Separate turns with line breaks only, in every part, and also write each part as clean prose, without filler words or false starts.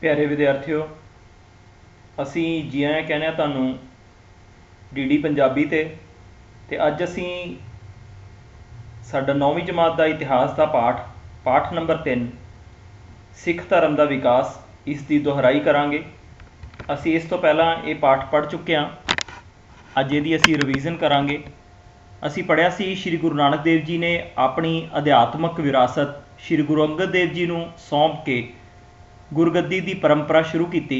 प्यारे विद्यार्थियों, असी जी आया कहने तुहानू डी पंजाबी ते अज असी साडा 9वीं जमात का इतिहास का पाठ नंबर 3 सिख धर्म का विकास इसकी दोहराई करांगे। असी इस तो पहला ये पाठ पढ़ चुके हाँ। अज ये असी रिवीजन करांगे। असी पढ़िया सी श्री गुरु नानक देव जी ने अपनी अध्यात्मक विरासत श्री गुरु अंगद देव जी को सौंप के गुरगद्दी की परंपरा शुरू की।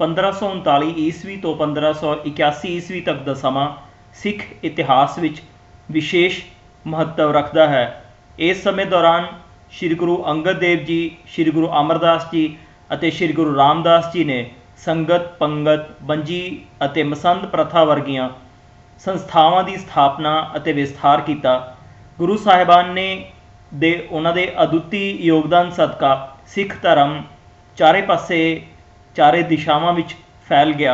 1539 ईस्वी तो 1581 ईस्वी तक का समा सिख इतिहास विच विशेष महत्व रखता है। इस समय दौरान श्री गुरु अंगद देव जी, श्री गुरु अमरदास जी और श्री गुरु रामदास जी ने संगत, पंगत, बंजी और मसंद प्रथा वर्गियां संस्थावां की स्थापना और विस्तार किया। गुरु साहिबान ने उन्होंने अदुੱਤੀ योगदान सदका सिख धर्म चारे पासे चारे दिशावां विच फैल गया।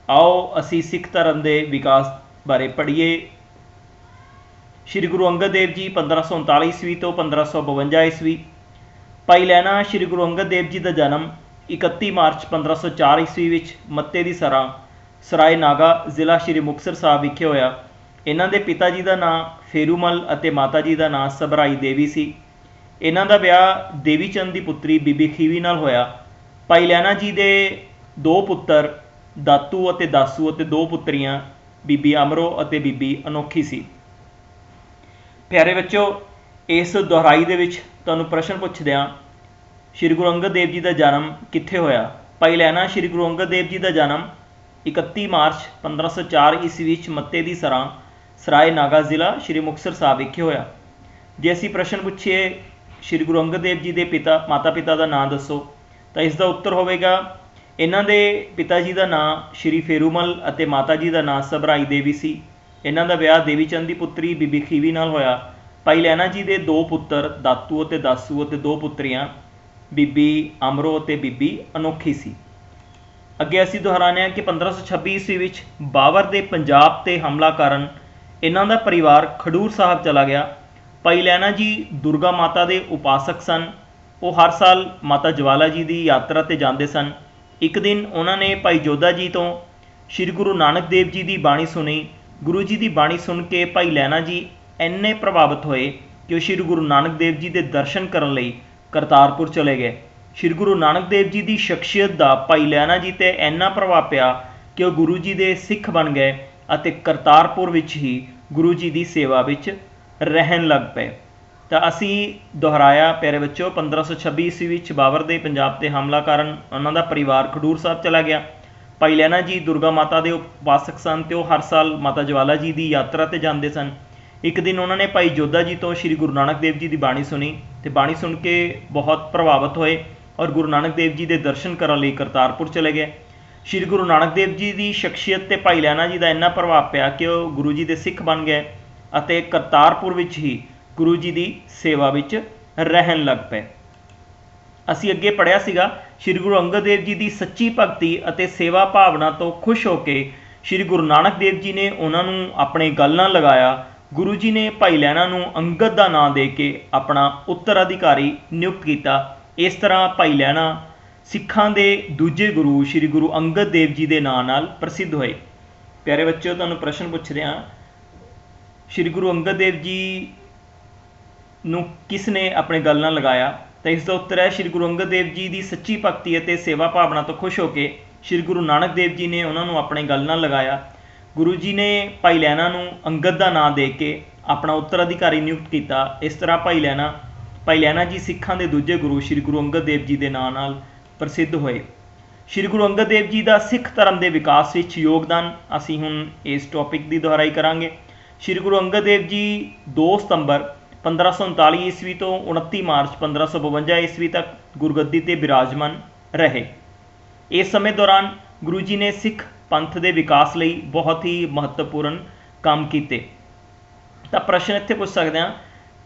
आओ असी सिख धर्म के विकास बारे पढ़िए। श्री गुरु अंगद देव जी 1539 ईस्वी तो 1552 ईस्वी। भाई लैना श्री गुरु अंगद देव जी का जन्म 31 मार्च 1504 ईस्वी विच मत्ते दी सरां सराय नागा जिला श्री मुक्तसर साहब विखे होया। इन्हां दे पिता जी का नाम फेरूमल अते माता जी का नाम सबराई देवी सी। इन्हां दा विआह देवी चंद की पुत्री बीबी खीवी नाल होया। भाई लैना जी दे दो पुत्र दातू अते दासू अते दो पुत्रियां बीबी अमरो अते बीबी अनोखी सी। प्यारे बच्चों, इस दोहराई दे विच तुहानूं प्रश्न पुछदे हां, श्री गुरु अंगद देव जी का जन्म कित्थे होया? भाई लैना श्री गुरु अंगद देव जी का जन्म 31 मार्च 1504 ईस्वी मत्ते दी सरां सराय नागा जिला श्री मुक्तसर साहब विखे होया। जे असी प्रश्न पूछिए श्री गुरु अंगद देव जी के माता पिता का नाम दसो, तो इसका उत्तर होगा इन्हां दे पिता जी का नाम श्री फेरूमल अते माता जी का नाम सबराई देवी सी। इन्हां दा विआह देवी चंद की पुत्री बीबी खीवी नाल होया। भाई लैना जी के दो पुत्र दातू अते दासू अते दो पुत्रियां बीबी अमरो अते बीबी अनोखी सी। अगे असी दोहराने कि 1526 ईस्वी विच बाबर के पंजाब ते हमला कारण इन्हां दा परिवार खडूर साहब चला गया। भाई लैना जी दुर्गा माता के उपासक सन। वो हर साल माता ज्वाला जी की यात्रा ते जाते सन। एक दिन उन्होंने भाई जोधा जी तो श्री गुरु नानक देव जी की बाणी सुनी। गुरु जी की बाणी सुन के भाई लैना जी इन्ने प्रभावित होए कि श्री गुरु नानक देव जी के दर्शन करने लई करतारपुर चले गए। श्री गुरु नानक देव जी की शख्सियत का भाई लैना जी ते इन्ना प्रभाव पिया कि वह गुरु जी के सिख बन गए और करतारपुर विच ही गुरु जी की सेवा विच रहन लग पे। तो असी दोहराया प्यारे बच्चों, 1526 ईस्वी विच बाबर के पंजाब ते हमला कारण उन्हों का परिवार खडूर साहब चला गया। भाई लैना जी दुर्गा माता के उपासक सन तो हर साल माता ज्वाला जी की यात्रा ते जाते सन। एक दिन उन्होंने भाई जोधा जी तो श्री गुरु नानक देव जी की बाणी सुनी तो बाणी सुन के बहुत प्रभावित होए और गुरु नानक देव जी के दर्शन करने लई करतारपुर चले गए। श्री गुरु नानक देव जी की शख्सियत ते भाई लैना जी का इन्ना प्रभाव पिया कि वह गुरु जी के सिख बन गए और करतारपुर विच ही गुरु जी की सेवा विच रहन लग पे। असी अगे पढ़िया सीगा श्री गुरु अंगद देव जी की सच्ची भगती और सेवा भावना तो खुश होकर श्री गुरु नानक देव जी ने उन्होंने अपने गल नाल लगाया। गुरु जी ने भाई लैना नूं अंगद का नाम दे के अपना उत्तराधिकारी नियुक्त किया। इस तरह भाई लैना सिखां दे दूजे गुरु श्री गुरु अंगद देव जी के नाम नाल प्रसिद्ध होए। प्यारे बच्चों, तुहानूं प्रश्न पुछ रहे हैं, श्री गुरु अंगद देव जी नूं किसने अपने गल नाल लगाया? तो इसका उत्तर है श्री गुरु अंगद देव जी की सच्ची भगती और सेवा भावना तो खुश होकर श्री गुरु नानक देव जी ने उन्होंने अपने गल नाल लगाया। गुरु जी ने भाई लैना नूं अंगद का नाम दे के अपना उत्तराधिकारी नियुक्त किया। इस तरह भाई लैना जी सिखां दे दूजे गुरु श्री गुरु अंगद देव जी के नाम नाल प्रसिद्ध होए। श्री गुरु अंगद देव जी का सिख धर्म के विकास विच योगदान असी हुण इस टॉपिक की दोहराई करांगे। श्री गुरु अंगद देव जी 2 सितंबर 1539 ईस्वी तो 29 मार्च 1552 ईस्वी तक गुरगद्दी ते विराजमान रहे। इस समय दौरान गुरु जी ने सिख पंथ के विकास लई बहुत ही महत्वपूर्ण काम किए। तो प्रश्न इत्थे पुछ सकते हैं,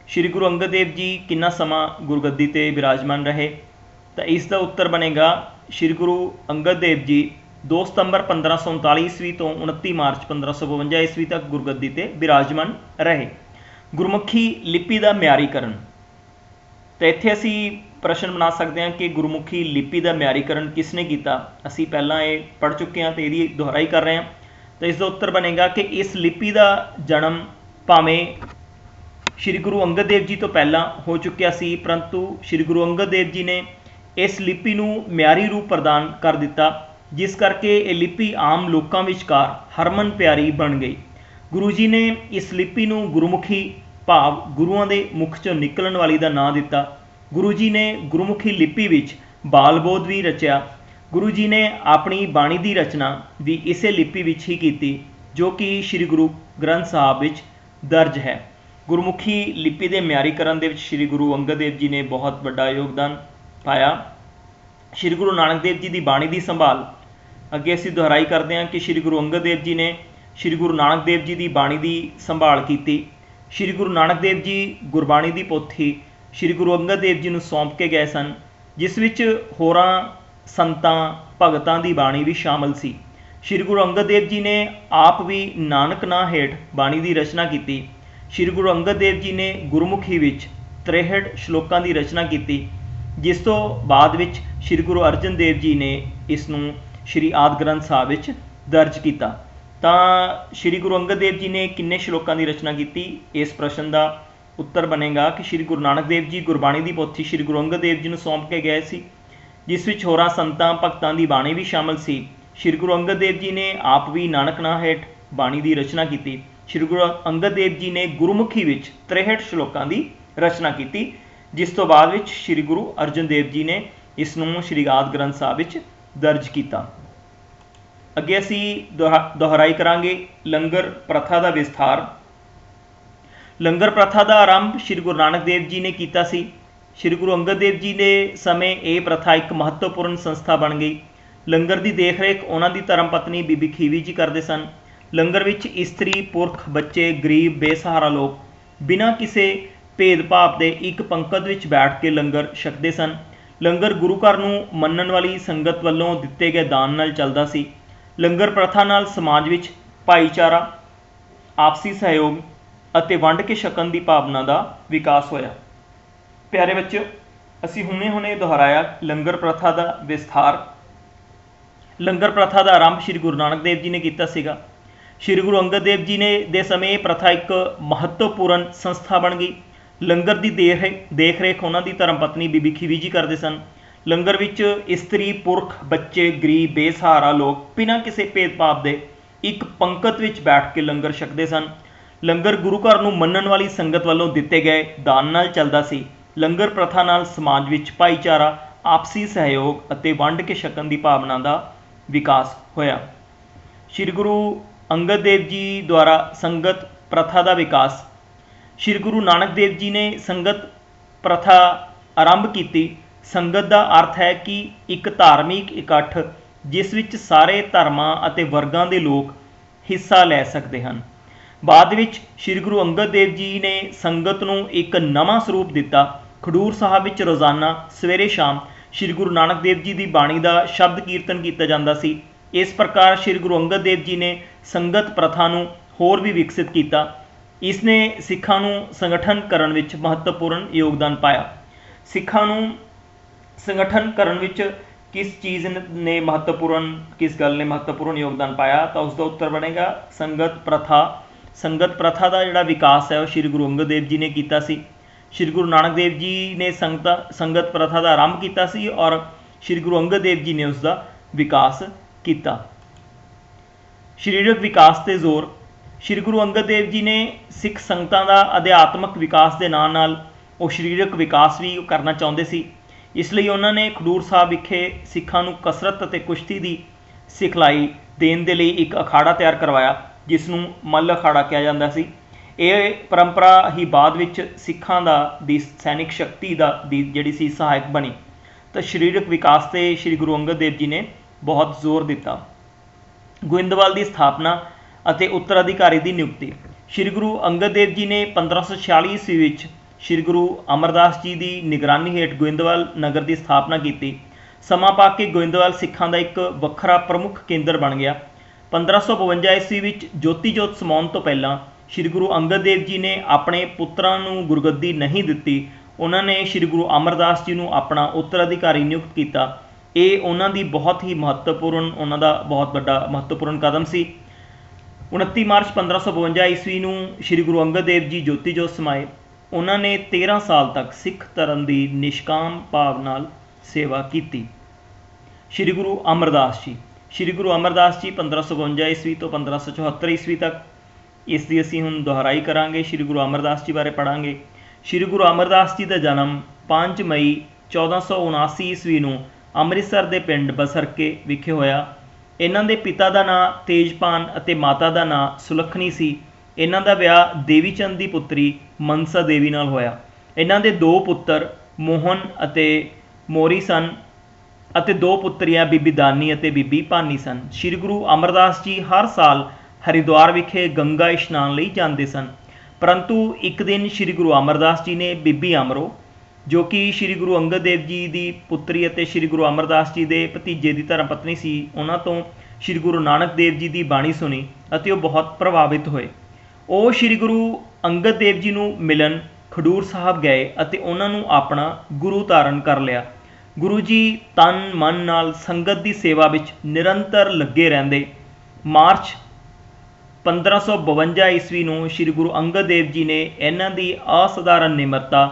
श्री गुरु अंगद देव जी कितना समा गुरगद्दी ते विराजमान रहे? तो इसका उत्तर बनेगा श्री गुरु अंगद देव जी 2 सितंबर 1539 ईस्वी तो 29 मार्च 1552 ईस्वी तक गुरगद्दी ते विराजमान रहे। गुरमुखी लिपि का म्यारीकरण। तो इत्थे असी प्रश्न बना सकते हैं कि गुरमुखी लिपि का म्यारीकरण किसने किया। असी पहला ये पढ़ चुके हैं तो यही दोहराई कर रहे हैं। तो इसका उत्तर बनेगा कि इस लिपि का जन्म भावें श्री गुरु अंगद देव जी तो पहला हो चुकिया सी, परंतु श्री गुरु अंगद देव जी ने इस लिपि नूं म्यारी रूप प्रदान कर दिता, जिस करके ये लिपि आम लोगों विचकार हरमन प्यारी बन गई। गुरु जी ने इस लिपि नूं गुरुमुखी भाव गुरुआं दे मुख चों निकलण वाली का नां दिता। गुरु जी ने गुरुमुखी लिपि विच बालबोध भी रचिया। गुरु जी ने अपनी बाणी की रचना भी इसे लिपि विच ही की, जो कि श्री गुरु ग्रंथ साहब विच दर्ज है। गुरमुखी लिपि के म्यारीकरण दे विच श्री गुरु अंगद देव जी ने बहुत बड़ा योगदान पाया। श्री गुरु नानक देव जी की बाणी की संभाल अगे असीं दोहराई करते हैं कि श्री गुरु अंगद देव जी ने श्री गुरु नानक देव जी की बाणी की संभाल की। श्री गुरु नानक देव जी गुरबाणी की पोथी श्री गुरु अंगद देव जी को सौंप के गए सन, जिस विच होरां संतां भगतां की बाणी भी शामिल सी। श्री गुरु अंगद देव जी ने आप भी नानक नां हेठ बाणी की रचना की। श्री गुरु अंगद देव जी ने गुरमुखी विच 63 श्लोकां की रचना की, जिस तो बाद विच श्री गुरु अर्जन देव जी ने इसनूं श्री आदि ग्रंथ साहब विच दर्ज किया। तो श्री गुरु अंगद देव जी ने किन्ने श्लोकां की रचना की, इस प्रश्न का उत्तर बनेगा कि श्री गुरु नानक देव जी गुरबाणी की पोथी श्री गुरु अंगद देव जी को सौंप के गए सी, जिस विच होरां संतां भगतां की बाणी भी शामिल सी। श्री गुरु अंगद देव जी ने आप भी नानक नां हेठ बाणी की रचना की। श्री गुरु अंगद देव जी ने गुरमुखी विच 63 श्लोकां की रचना की, जिस तो बाद विच श्री गुरु अर्जन देव जी ने इसनूं श्री आदि ग्रंथ साहब विच दर्ज किया। अगे असी दोहराई करांगे लंगर प्रथा का विस्तार। लंगर प्रथा का आरंभ श्री गुरु नानक देव जी ने किया सी। श्री गुरु अंगद देव जी के समय ये प्रथा एक महत्वपूर्ण संस्था बन गई। लंगर की देख रेख उन्हों की धर्म पत्नी बीबी खीवी जी करते सन। लंगर विच इस्त्री पुरख बच्चे गरीब बेसहारा लोग बिना किसी भेदभाव के एक पंक्ति विच बैठ के लंगर छकते सन। लंगर गुरु घर नूं मन्नण वाली संगत वालों दिते गए दान नाल चलदा सी। लंगर प्रथा नाल समाज विच भाईचारा, आपसी सहयोग ਅਤੇ वंड के छकण की भावना का विकास होया। प्यारे बच्चों, असी हुणे दोहराया लंगर प्रथा का विस्तार। लंगर प्रथा का आरंभ श्री गुरु नानक देव जी ने किया सीगा। श्री गुरु अंगद देव जी ने दे समय ये प्रथा एक महत्वपूर्ण संस्था बन गई। लंगर की देख रेख उन्होंने धर्म पत्नी बीबी खीवी जी करते सन। लंगर विच इस्त्री पुरख बच्चे गरीब बेसहारा लोग बिना किसी भेदभाव के एक पंक्ति विच बैठ के लंगर छकते सन। लंगर गुरु घर नूं मन्नण वाली संगत वालों दिते गए दान नाल चलदा सी। लंगर प्रथा नाल समाज विच भाईचारा, आपसी सहयोग अते वंड के छकण की भावना का विकास होया। श्री गुरु अंगद देव जी द्वारा संगत प्रथा का विकास। श्री गुरु नानक देव जी ने संगत प्रथा आरंभ की। संगत का अर्थ है कि एक धार्मिक इकट्ठ जिस विच सारे धर्मां अते वर्गां दे लोग हिस्सा लै सकते हैं। बाद विच श्री गुरु अंगद देव जी ने संगत नूं एक नवां स्वरूप दिता। खडूर साहब विच रोज़ाना सवेरे शाम श्री गुरु नानक देव जी की बाणी का शब्द कीर्तन किया जाता सी। इस प्रकार श्री गुरु अंगद देव जी ने संगत प्रथा नूं होर भी विकसित किया। इसने सिखां नूं संगठन करन विच महत्वपूर्ण योगदान पाया। सिखां नूं संगठन करन विच किस चीज़ ने महत्वपूर्ण, किस गल ने महत्वपूर्ण योगदान पाया, तो उसका उत्तर बनेगा संगत प्रथा। संगत प्रथा का जिहड़ा विकास है वह श्री गुरु अंगद देव जी ने किया सी। श्री गुरु नानक देव जी ने संगत प्रथा का आरंभ किया सी और श्री गुरु अंगद देव जी ने उसका विकास किया। शरीरक विकास ते जोर। श्री गुरु अंगद देव जी ने सिख संगतां दा अध्यात्मक विकास के नाल नाल वो शरीरक विकास भी करना चाहुंदे सी। इसलिए उन्होंने खडूर साहब विखे सिखां नूं कसरत अते कुश्ती की सिखलाई देण दे लई एक अखाड़ा तैयार करवाया, जिसनूं मल अखाड़ा कहा जाता सी। ये परंपरा ही बाद विच सिखां दी सैनिक शक्ति दी जिहड़ी सी सहायक बनी। तो शरीरक विकास से श्री गुरु अंगद देव जी ने बहुत जोर दिता। गोइंदवाल की स्थापना अते उत्तराधिकारी की नियुक्ति। श्री गुरु अंगद देव जी ने 1546 ईस्वी विच श्री गुरु अमरदास जी की निगरानी हेठ गोइंदवाल नगर की स्थापना की। समा पा के गोइंदवाल सिखां का एक वखरा प्रमुख केंद्र बन गया। 1552 ईस्वी विच ज्योति जोत समाउण तो पहला श्री गुरु अंगद देव जी ने अपने पुत्रां नूं गुरगद्दी नहीं दिती। ਉਹਨਾਂ ਨੇ ਸ਼੍ਰੀ ਗੁਰੂ ਅਮਰਦਾਸ ਜੀ ਨੂੰ ਆਪਣਾ ਉੱਤਰਾਧਿਕਾਰੀ ਨਿਯੁਕਤ ਕੀਤਾ। ਇਹ ਉਹਨਾਂ ਦੀ ਬਹੁਤ ਹੀ ਮਹੱਤਵਪੂਰਨ, ਉਹਨਾਂ ਦਾ ਬਹੁਤ ਵੱਡਾ ਮਹੱਤਵਪੂਰਨ ਕਦਮ ਸੀ। 29 ਮਾਰਚ 1552 ਈਸਵੀ ਨੂੰ ਸ਼੍ਰੀ ਗੁਰੂ ਅੰਗਦ ਦੇਵ ਜੀ ਜੋਤੀ ਜੋਤ ਸਮਾਏ। ਉਹਨਾਂ ਨੇ 13 ਸਾਲ ਤੱਕ ਸਿੱਖ ਧਰਮ ਦੀ ਨਿਸ਼ਕਾਮ ਭਾਵ ਨਾਲ ਸੇਵਾ ਕੀਤੀ। ਸ਼੍ਰੀ ਗੁਰੂ ਅਮਰਦਾਸ ਜੀ, ਸ਼੍ਰੀ ਗੁਰੂ ਅਮਰਦਾਸ ਜੀ 1552 ਈਸਵੀ ਤੋਂ 1574 ਈਸਵੀ ਤੱਕ, ਇਸ ਦੀ ਅਸੀਂ ਹੁਣ ਦੁਹਰਾਈ ਕਰਾਂਗੇ। ਸ਼੍ਰੀ ਗੁਰੂ ਅਮਰਦਾਸ ਜੀ ਬਾਰੇ ਪੜ੍ਹਾਂਗੇ। ਸ਼੍ਰੀ ਗੁਰੂ ਅਮਰਦਾਸ ਜੀ ਦਾ ਜਨਮ 5 ਮਈ 1479 ਈਸਵੀ ਨੂੰ ਅੰਮ੍ਰਿਤਸਰ ਦੇ ਪਿੰਡ ਬਸਰਕੇ ਵਿਖੇ ਹੋਇਆ। ਇਹਨਾਂ ਦੇ ਪਿਤਾ ਦਾ ਨਾਂ ਤੇਜਪਾਨ ਅਤੇ ਮਾਤਾ ਦਾ ਨਾਂ ਸੁਲੱਖਣੀ ਸੀ। ਇਹਨਾਂ ਦਾ ਵਿਆਹ ਦੇਵੀ ਚੰਦ ਦੀ ਪੁੱਤਰੀ ਮਨਸਾ ਦੇਵੀ ਨਾਲ ਹੋਇਆ। ਇਹਨਾਂ ਦੇ 2 ਪੁੱਤਰ ਮੋਹਨ ਅਤੇ ਮੋਰੀ ਸਨ ਅਤੇ 2 ਪੁੱਤਰੀਆਂ ਬੀਬੀ ਦਾਨੀ ਅਤੇ ਬੀਬੀ ਭਾਨੀ ਸਨ। ਸ਼੍ਰੀ ਗੁਰੂ ਅਮਰਦਾਸ ਜੀ ਹਰ ਸਾਲ ਹਰਿਦੁਆਰ ਵਿਖੇ ਗੰਗਾ ਇਸ਼ਨਾਨ ਲਈ ਜਾਂਦੇ ਸਨ, ਪਰੰਤੂ ਇੱਕ ਦਿਨ ਸ਼੍ਰੀ ਗੁਰੂ ਅਮਰਦਾਸ ਜੀ ਨੇ ਬੀਬੀ ਅਮਰੋ, ਜੋ ਕਿ ਸ਼੍ਰੀ ਗੁਰੂ ਅੰਗਦ ਦੇਵ ਜੀ ਦੀ ਪੁੱਤਰੀ ਅਤੇ ਸ਼੍ਰੀ ਗੁਰੂ ਅਮਰਦਾਸ ਜੀ ਦੇ ਭਤੀਜੇ ਦੀ ਧਰਮ ਪਤਨੀ ਸੀ, ਉਹਨਾਂ ਤੋਂ ਸ਼੍ਰੀ ਗੁਰੂ ਨਾਨਕ ਦੇਵ ਜੀ ਦੀ ਬਾਣੀ ਸੁਣੀ ਅਤੇ ਉਹ ਬਹੁਤ ਪ੍ਰਭਾਵਿਤ ਹੋਏ। ਉਹ ਸ਼੍ਰੀ ਗੁਰੂ ਅੰਗਦ ਦੇਵ ਜੀ ਨੂੰ ਮਿਲਣ ਖਡੂਰ ਸਾਹਿਬ ਗਏ ਅਤੇ ਉਹਨਾਂ ਨੂੰ ਆਪਣਾ ਗੁਰੂ ਧਾਰਨ ਕਰ ਲਿਆ। ਗੁਰੂ ਜੀ ਤਨ ਮਨ ਨਾਲ ਸੰਗਤ ਦੀ ਸੇਵਾ ਵਿੱਚ ਨਿਰੰਤਰ ਲੱਗੇ ਰਹਿੰਦੇ। ਮਾਰਚ 1552 ਈਸਵੀ ਨੂੰ ਸ਼੍ਰੀ ਗੁਰੂ ਅੰਗਦ ਦੇਵ ਜੀ ਨੇ ਇਹਨਾਂ ਦੀ ਅਸਾਧਾਰਨ ਨਿਮਰਤਾ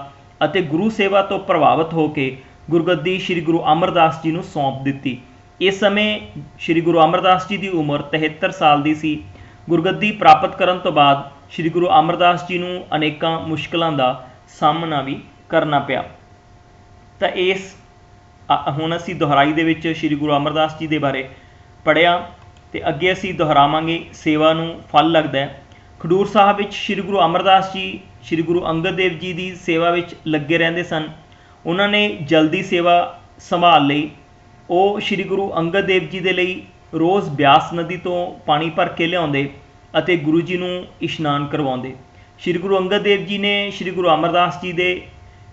ਅਤੇ ਗੁਰੂ ਸੇਵਾ ਤੋਂ ਪ੍ਰਭਾਵਿਤ ਹੋ ਕੇ ਗੁਰਗੱਦੀ ਸ਼੍ਰੀ ਗੁਰੂ ਅਮਰਦਾਸ ਜੀ ਨੂੰ ਸੌਂਪ ਦਿੱਤੀ। ਇਸ ਸਮੇਂ ਸ਼੍ਰੀ ਗੁਰੂ ਅਮਰਦਾਸ ਜੀ ਦੀ ਉਮਰ 73 ਸਾਲ ਦੀ ਸੀ। ਗੁਰਗੱਦੀ ਪ੍ਰਾਪਤ ਕਰਨ ਤੋਂ ਬਾਅਦ ਸ਼੍ਰੀ ਗੁਰੂ ਅਮਰਦਾਸ ਜੀ ਨੂੰ ਅਨੇਕਾਂ ਮੁਸ਼ਕਲਾਂ ਦਾ ਸਾਹਮਣਾ ਵੀ ਕਰਨਾ ਪਿਆ। ਤਾਂ ਹੁਣ ਅਸੀਂ ਦੁਹਰਾਈ ਦੇ ਵਿੱਚ ਸ਼੍ਰੀ ਗੁਰੂ ਅਮਰਦਾਸ ਜੀ ਦੇ ਬਾਰੇ ਪੜ੍ਹਿਆ ਅਤੇ ਅੱਗੇ ਅਸੀਂ ਦੁਹਰਾਵਾਂਗੇ ਸੇਵਾ ਨੂੰ ਫਲ ਲੱਗਦਾ ਹੈ। ਖਡੂਰ ਸਾਹਿਬ ਵਿੱਚ ਸ਼੍ਰੀ ਗੁਰੂ ਅਮਰਦਾਸ ਜੀ ਸ਼੍ਰੀ ਗੁਰੂ ਅੰਗਦ ਦੇਵ ਜੀ ਦੀ ਸੇਵਾ ਵਿੱਚ ਲੱਗੇ ਰਹਿੰਦੇ ਸਨ। ਉਹਨਾਂ ਨੇ ਜਲਦੀ ਸੇਵਾ ਸੰਭਾਲ ਲਈ। ਉਹ ਸ਼੍ਰੀ ਗੁਰੂ ਅੰਗਦ ਦੇਵ ਜੀ ਦੇ ਲਈ ਰੋਜ਼ ਬਿਆਸ ਨਦੀ ਤੋਂ ਪਾਣੀ ਭਰ ਕੇ ਲਿਆਉਂਦੇ ਅਤੇ ਗੁਰੂ ਜੀ ਨੂੰ ਇਸ਼ਨਾਨ ਕਰਵਾਉਂਦੇ। ਸ਼੍ਰੀ ਗੁਰੂ ਅੰਗਦ ਦੇਵ ਜੀ ਨੇ ਸ਼੍ਰੀ ਗੁਰੂ ਅਮਰਦਾਸ ਜੀ ਦੇ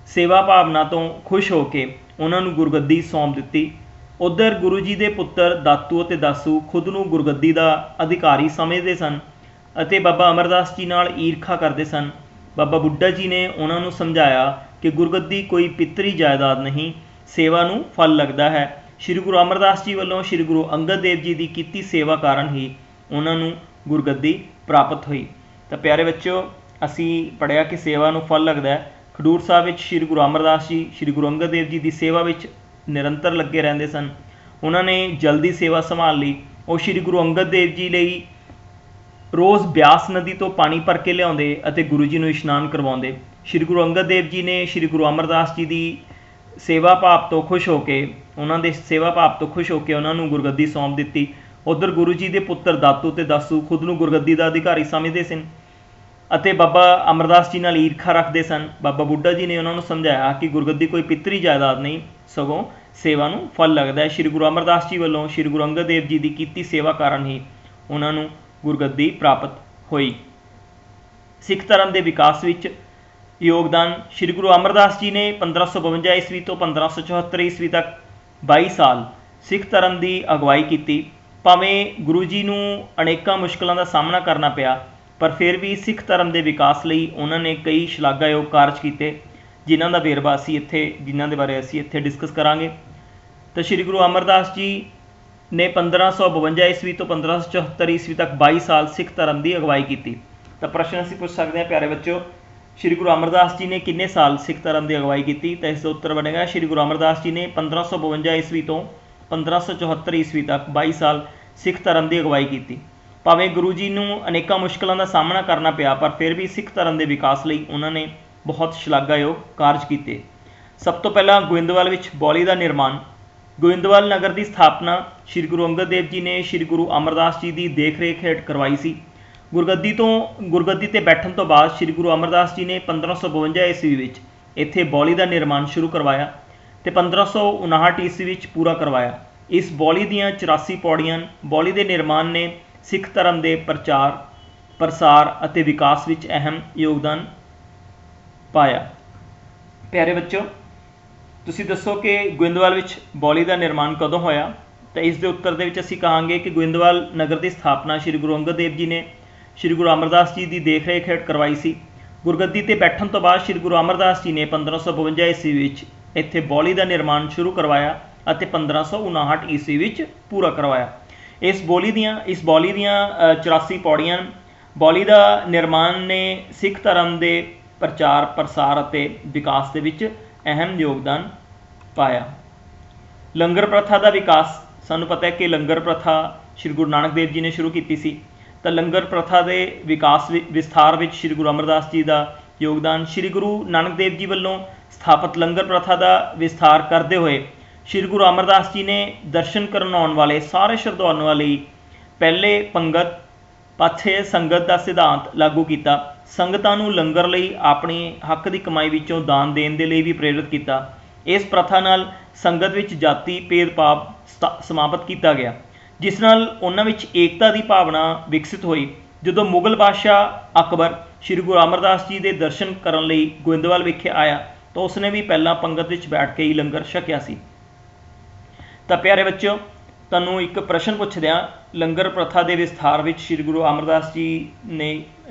ਸੇਵਾ ਭਾਵਨਾ ਤੋਂ ਖੁਸ਼ ਹੋ ਕੇ ਉਹਨਾਂ ਨੂੰ ਗੁਰਗੱਦੀ ਸੌਂਪ ਦਿੱਤੀ। ਉੱਧਰ ਗੁਰੂ ਜੀ ਦੇ ਪੁੱਤਰ ਦਾਤੂ ਅਤੇ ਦਾਸੂ ਖੁਦ ਨੂੰ ਗੁਰਗੱਦੀ ਦਾ ਅਧਿਕਾਰੀ ਸਮਝਦੇ ਸਨ ਅਤੇ ਬਾਬਾ ਅਮਰਦਾਸ ਜੀ ਨਾਲ ਈਰਖਾ ਕਰਦੇ ਸਨ। ਬਾਬਾ ਬੁੱਢਾ ਜੀ ਨੇ ਉਹਨਾਂ ਨੂੰ ਸਮਝਾਇਆ ਕਿ ਗੁਰਗੱਦੀ ਕੋਈ ਪਿਤਰੀ ਜਾਇਦਾਦ ਨਹੀਂ, ਸੇਵਾ ਨੂੰ ਫਲ ਲੱਗਦਾ ਹੈ। ਸ਼੍ਰੀ ਗੁਰੂ ਅਮਰਦਾਸ ਜੀ ਵੱਲੋਂ ਸ਼੍ਰੀ ਗੁਰੂ ਅੰਗਦ ਦੇਵ ਜੀ ਦੀ ਕੀਤੀ ਸੇਵਾ ਕਾਰਨ ਹੀ ਉਹਨਾਂ ਨੂੰ ਗੁਰਗੱਦੀ ਪ੍ਰਾਪਤ ਹੋਈ। ਤਾਂ ਪਿਆਰੇ ਬੱਚਿਓ, ਅਸੀਂ ਪੜ੍ਹਿਆ ਕਿ ਸੇਵਾ ਨੂੰ ਫਲ ਲੱਗਦਾ ਹੈ। ਖਡੂਰ ਸਾਹਿਬ ਵਿੱਚ ਸ਼੍ਰੀ ਗੁਰੂ ਅਮਰਦਾਸ ਜੀ ਸ਼੍ਰੀ ਗੁਰੂ ਅੰਗਦ ਦੇਵ ਜੀ ਦੀ ਸੇਵਾ ਵਿੱਚ ਨਿਰੰਤਰ ਲੱਗੇ ਰਹਿੰਦੇ ਸਨ। ਉਹਨਾਂ ਨੇ ਜਲਦੀ ਸੇਵਾ ਸੰਭਾਲ ਲਈ। ਉਹ ਸ਼੍ਰੀ ਗੁਰੂ ਅੰਗਦ ਦੇਵ ਜੀ ਲਈ ਰੋਜ਼ ਬਿਆਸ ਨਦੀ ਤੋਂ ਪਾਣੀ ਭਰ ਕੇ ਲਿਆਉਂਦੇ ਅਤੇ ਗੁਰੂ ਜੀ ਨੂੰ ਇਸ਼ਨਾਨ ਕਰਵਾਉਂਦੇ। ਸ਼੍ਰੀ ਗੁਰੂ ਅੰਗਦ ਦੇਵ ਜੀ ਨੇ ਸ਼੍ਰੀ ਗੁਰੂ ਅਮਰਦਾਸ ਜੀ ਦੀ ਸੇਵਾ ਭਾਵ ਤੋਂ ਖੁਸ਼ ਹੋ ਕੇ ਉਹਨਾਂ ਨੂੰ ਗੁਰਗੱਦੀ ਸੌਂਪ ਦਿੱਤੀ। ਉੱਧਰ ਗੁਰੂ ਜੀ ਦੇ ਪੁੱਤਰ ਦਾਤੂ ਅਤੇ ਦਾਸੂ ਖੁਦ ਨੂੰ ਗੁਰਗੱਦੀ ਦਾ ਅਧਿਕਾਰੀ ਸਮਝਦੇ ਸਨ ਅਤੇ ਬਾਬਾ ਅਮਰਦਾਸ ਜੀ ਨਾਲ ਈਰਖਾ ਰੱਖਦੇ ਸਨ। ਬਾਬਾ ਬੁੱਢਾ ਜੀ ਨੇ ਉਹਨਾਂ ਨੂੰ ਸਮਝਾਇਆ ਕਿ ਗੁਰਗੱਦੀ ਕੋਈ ਪਿਤਰੀ ਜਾਇਦਾਦ ਨਹੀਂ, ਸਗੋਂ ਸੇਵਾ ਨੂੰ ਫਲ ਲੱਗਦਾ ਹੈ। ਸ਼੍ਰੀ ਗੁਰੂ ਅਮਰਦਾਸ ਜੀ ਵੱਲੋਂ ਸ਼੍ਰੀ ਗੁਰੂ ਅੰਗਦ ਦੇਵ ਜੀ ਦੀ ਕੀਤੀ ਸੇਵਾ ਕਾਰਨ ਹੀ ਉਹਨਾਂ ਨੂੰ ਗੁਰਗੱਦੀ ਪ੍ਰਾਪਤ ਹੋਈ। ਸਿੱਖ ਧਰਮ ਦੇ ਵਿਕਾਸ ਵਿੱਚ ਯੋਗਦਾਨ। ਸ਼੍ਰੀ ਗੁਰੂ ਅਮਰਦਾਸ ਜੀ ਨੇ 1552 ਈਸਵੀ ਤੋਂ 1574 ਈਸਵੀ ਤੱਕ 22 ਸਾਲ ਸਿੱਖ ਧਰਮ ਦੀ ਅਗਵਾਈ ਕੀਤੀ। ਭਾਵੇਂ ਗੁਰੂ ਜੀ ਨੂੰ ਅਨੇਕਾਂ ਮੁਸ਼ਕਲਾਂ ਦਾ ਸਾਹਮਣਾ ਕਰਨਾ ਪਿਆ, ਪਰ ਫਿਰ ਵੀ ਸਿੱਖ ਧਰਮ ਦੇ ਵਿਕਾਸ ਲਈ ਉਹਨਾਂ ਨੇ ਕਈ ਸ਼ਲਾਘਾਯੋਗ ਕਾਰਜ ਕੀਤੇ, ਜਿਨ੍ਹਾਂ ਦਾ ਵੇਰਵਾ ਜਿਨ੍ਹਾਂ ਦੇ ਬਾਰੇ ਅਸੀਂ ਇੱਥੇ ਡਿਸਕਸ ਕਰਾਂਗੇ। ਤਾਂ ਸ਼੍ਰੀ ਗੁਰੂ ਅਮਰਦਾਸ ਜੀ ਨੇ 1552 ਈਸਵੀ ਤੋਂ 1574 ਈਸਵੀ ਤੱਕ 22 ਸਾਲ ਸਿੱਖ ਧਰਮ ਦੀ ਅਗਵਾਈ ਕੀਤੀ। ਤਾਂ ਪ੍ਰਸ਼ਨ ਅਸੀਂ ਪੁੱਛ ਸਕਦੇ ਹਾਂ ਪਿਆਰੇ ਬੱਚਿਓ, ਸ਼੍ਰੀ ਗੁਰੂ ਅਮਰਦਾਸ ਜੀ ਨੇ ਕਿੰਨੇ ਸਾਲ ਸਿੱਖ ਧਰਮ ਦੀ ਅਗਵਾਈ ਕੀਤੀ? ਤਾਂ ਇਸ ਦਾ ਉੱਤਰ ਬਣੇਗਾ ਸ਼੍ਰੀ ਗੁਰੂ ਅਮਰਦਾਸ ਜੀ ਨੇ 1552 ਈਸਵੀ ਤੋਂ 1574 ਈਸਵੀ ਤੱਕ 22 ਸਾਲ ਸਿੱਖ ਧਰਮ ਦੀ ਅਗਵਾਈ ਕੀਤੀ। ਭਾਵੇਂ ਗੁਰੂ ਜੀ ਨੂੰ ਅਨੇਕਾਂ ਮੁਸ਼ਕਲਾਂ ਦਾ ਸਾਹਮਣਾ ਕਰਨਾ ਪਿਆ, ਪਰ ਫਿਰ ਵੀ ਸਿੱਖ ਧਰਮ ਦੇ ਵਿਕਾਸ ਲਈ ਉਹਨਾਂ ਨੇ ਬਹੁਤ ਸ਼ਲਾਘਾਯੋਗ ਕਾਰਜ ਕੀਤੇ। ਸਭ ਤੋਂ ਪਹਿਲਾਂ ਗੋਇੰਦਵਾਲ ਵਿੱਚ ਬੌਲੀ ਦਾ ਨਿਰਮਾਣ। ਗੋਇੰਦਵਾਲ ਨਗਰ ਦੀ ਸਥਾਪਨਾ ਸ਼੍ਰੀ ਗੁਰੂ ਅੰਗਦ ਦੇਵ ਜੀ ਨੇ ਸ਼੍ਰੀ ਗੁਰੂ ਅਮਰਦਾਸ ਜੀ ਦੀ ਦੇਖ ਰੇਖ ਹੇਠ ਕਰਵਾਈ ਸੀ। ਗੁਰਗੱਦੀ 'ਤੇ ਬੈਠਣ ਤੋਂ ਬਾਅਦ ਸ਼੍ਰੀ ਗੁਰੂ ਅਮਰਦਾਸ ਜੀ ਨੇ 1552 ਈਸਵੀ ਵਿੱਚ ਇੱਥੇ ਬੌਲੀ ਦਾ ਨਿਰਮਾਣ ਸ਼ੁਰੂ ਕਰਵਾਇਆ ਅਤੇ 1559 ਈਸਵੀ ਵਿੱਚ ਪੂਰਾ ਕਰਵਾਇਆ। ਇਸ ਬੌਲੀ ਦੀਆਂ 84 ਪੌੜੀਆਂ। ਬੌਲੀ ਦੇ ਨਿਰਮਾਣ ਨੇ ਸਿੱਖ ਧਰਮ ਦੇ ਪ੍ਰਚਾਰ ਪ੍ਰਸਾਰ ਅਤੇ ਵਿਕਾਸ ਵਿੱਚ ਅਹਿਮ ਯੋਗਦਾਨ ਪਾਇਆ। ਪਿਆਰੇ ਬੱਚਿਓ, ਤੁਸੀਂ ਦੱਸੋ ਕਿ ਗੋਇੰਦਵਾਲ ਵਿੱਚ ਬੌਲੀ ਦਾ ਨਿਰਮਾਣ ਕਦੋਂ ਹੋਇਆ? ਤਾਂ ਇਸ ਦੇ ਉੱਤਰ ਦੇ ਵਿੱਚ ਅਸੀਂ ਕਹਾਂਗੇ ਕਿ ਗੋਇੰਦਵਾਲ ਨਗਰ ਦੀ ਸਥਾਪਨਾ ਸ਼੍ਰੀ ਗੁਰੂ ਅੰਗਦ ਦੇਵ ਜੀ ਨੇ ਸ਼੍ਰੀ ਗੁਰੂ ਅਮਰਦਾਸ ਜੀ ਦੀ ਦੇਖ ਰੇਖ ਹੇਠ ਕਰਵਾਈ ਸੀ। ਗੁਰਗੱਦੀ ਤੇ ਬੈਠਣ ਤੋਂ ਬਾਅਦ ਸ੍ਰੀ ਗੁਰੂ ਅਮਰਦਾਸ ਜੀ ਨੇ 1552 ਈਸਵੀ ਵਿੱਚ ਇੱਥੇ ਬੌਲੀ ਦਾ ਨਿਰਮਾਣ ਸ਼ੁਰੂ ਕਰਵਾਇਆ ਅਤੇ 1559 ਈਸਵੀ ਵਿੱਚ ਪੂਰਾ ਕਰਵਾਇਆ। ਇਸ ਬੌਲੀ ਦੀਆਂ 84 ਪੌੜੀਆਂ। ਬੌਲੀ ਦਾ ਨਿਰਮਾਣ ਨੇ ਸਿੱਖ ਧਰਮ ਦੇ ਪ੍ਰਚਾਰ ਪ੍ਰਸਾਰ ਅਤੇ ਵਿਕਾਸ ਦੇ ਵਿੱਚ ਅਹਿਮ ਯੋਗਦਾਨ ਪਾਇਆ। ਲੰਗਰ ਪ੍ਰਥਾ ਦਾ ਵਿਕਾਸ। ਸਾਨੂੰ ਪਤਾ ਹੈ ਕਿ ਲੰਗਰ ਪ੍ਰਥਾ ਸ਼੍ਰੀ ਗੁਰੂ ਨਾਨਕ ਦੇਵ ਜੀ ਨੇ ਸ਼ੁਰੂ ਕੀਤੀ ਸੀ। ਤਾਂ ਲੰਗਰ ਪ੍ਰਥਾ ਦੇ ਵਿਕਾਸ ਵਿਸਥਾਰ ਵਿੱਚ ਸ਼੍ਰੀ ਗੁਰੂ ਅਮਰਦਾਸ ਜੀ ਦਾ ਯੋਗਦਾਨ। ਸ਼੍ਰੀ ਗੁਰੂ ਨਾਨਕ ਦੇਵ ਜੀ ਵੱਲੋਂ ਸਥਾਪਿਤ ਲੰਗਰ ਪ੍ਰਥਾ ਦਾ ਵਿਸਥਾਰ ਕਰਦੇ ਹੋਏ ਸ਼੍ਰੀ ਗੁਰੂ ਅਮਰਦਾਸ ਜੀ ਨੇ ਦਰਸ਼ਨ ਕਰਨ ਆਉਣ ਵਾਲੇ ਸਾਰੇ ਸ਼ਰਧਾਲੂਆਂ ਲਈ ਪਹਿਲੇ ਪੰਗਤ ਪਾਛੇ ਸੰਗਤ ਦਾ ਸਿਧਾਂਤ ਲਾਗੂ ਕੀਤਾ। ਸੰਗਤਾਂ ਨੂੰ ਲੰਗਰ ਲਈ ਆਪਣੀ ਹੱਕ ਦੀ ਕਮਾਈ ਵਿੱਚੋਂ ਦਾਨ ਦੇਣ ਦੇ ਲਈ ਵੀ ਪ੍ਰੇਰਿਤ ਕੀਤਾ। ਇਸ ਪ੍ਰਥਾ ਨਾਲ ਸੰਗਤ ਵਿੱਚ ਜਾਤੀ ਭੇਦਭਾਵ ਸਮਾਪਤ ਕੀਤਾ ਗਿਆ, ਜਿਸ ਨਾਲ ਉਹਨਾਂ ਵਿੱਚ ਏਕਤਾ ਦੀ ਭਾਵਨਾ ਵਿਕਸਿਤ ਹੋਈ। ਜਦੋਂ ਮੁਗਲ ਬਾਦਸ਼ਾਹ ਅਕਬਰ ਸ਼੍ਰੀ ਗੁਰੂ ਅਮਰਦਾਸ ਜੀ ਦੇ ਦਰਸ਼ਨ ਕਰਨ ਲਈ ਗੋਇੰਦਵਾਲ ਵਿਖੇ ਆਇਆ ਤਾਂ ਉਸਨੇ ਵੀ ਪਹਿਲਾਂ ਪੰਗਤ ਵਿੱਚ ਬੈਠ ਕੇ ਹੀ ਲੰਗਰ ਛਕਿਆ ਸੀ। ਤਾਂ ਪਿਆਰੇ ਬੱਚਿਓ, ਤੁਹਾਨੂੰ ਇੱਕ ਪ੍ਰਸ਼ਨ ਪੁੱਛਦੇ ਹਾਂ, ਲੰਗਰ ਪ੍ਰਥਾ ਦੇ ਵਿਸਥਾਰ ਵਿੱਚ ਸ਼੍ਰੀ ਗੁਰੂ ਅਮਰਦਾਸ ਜੀ ਨੇ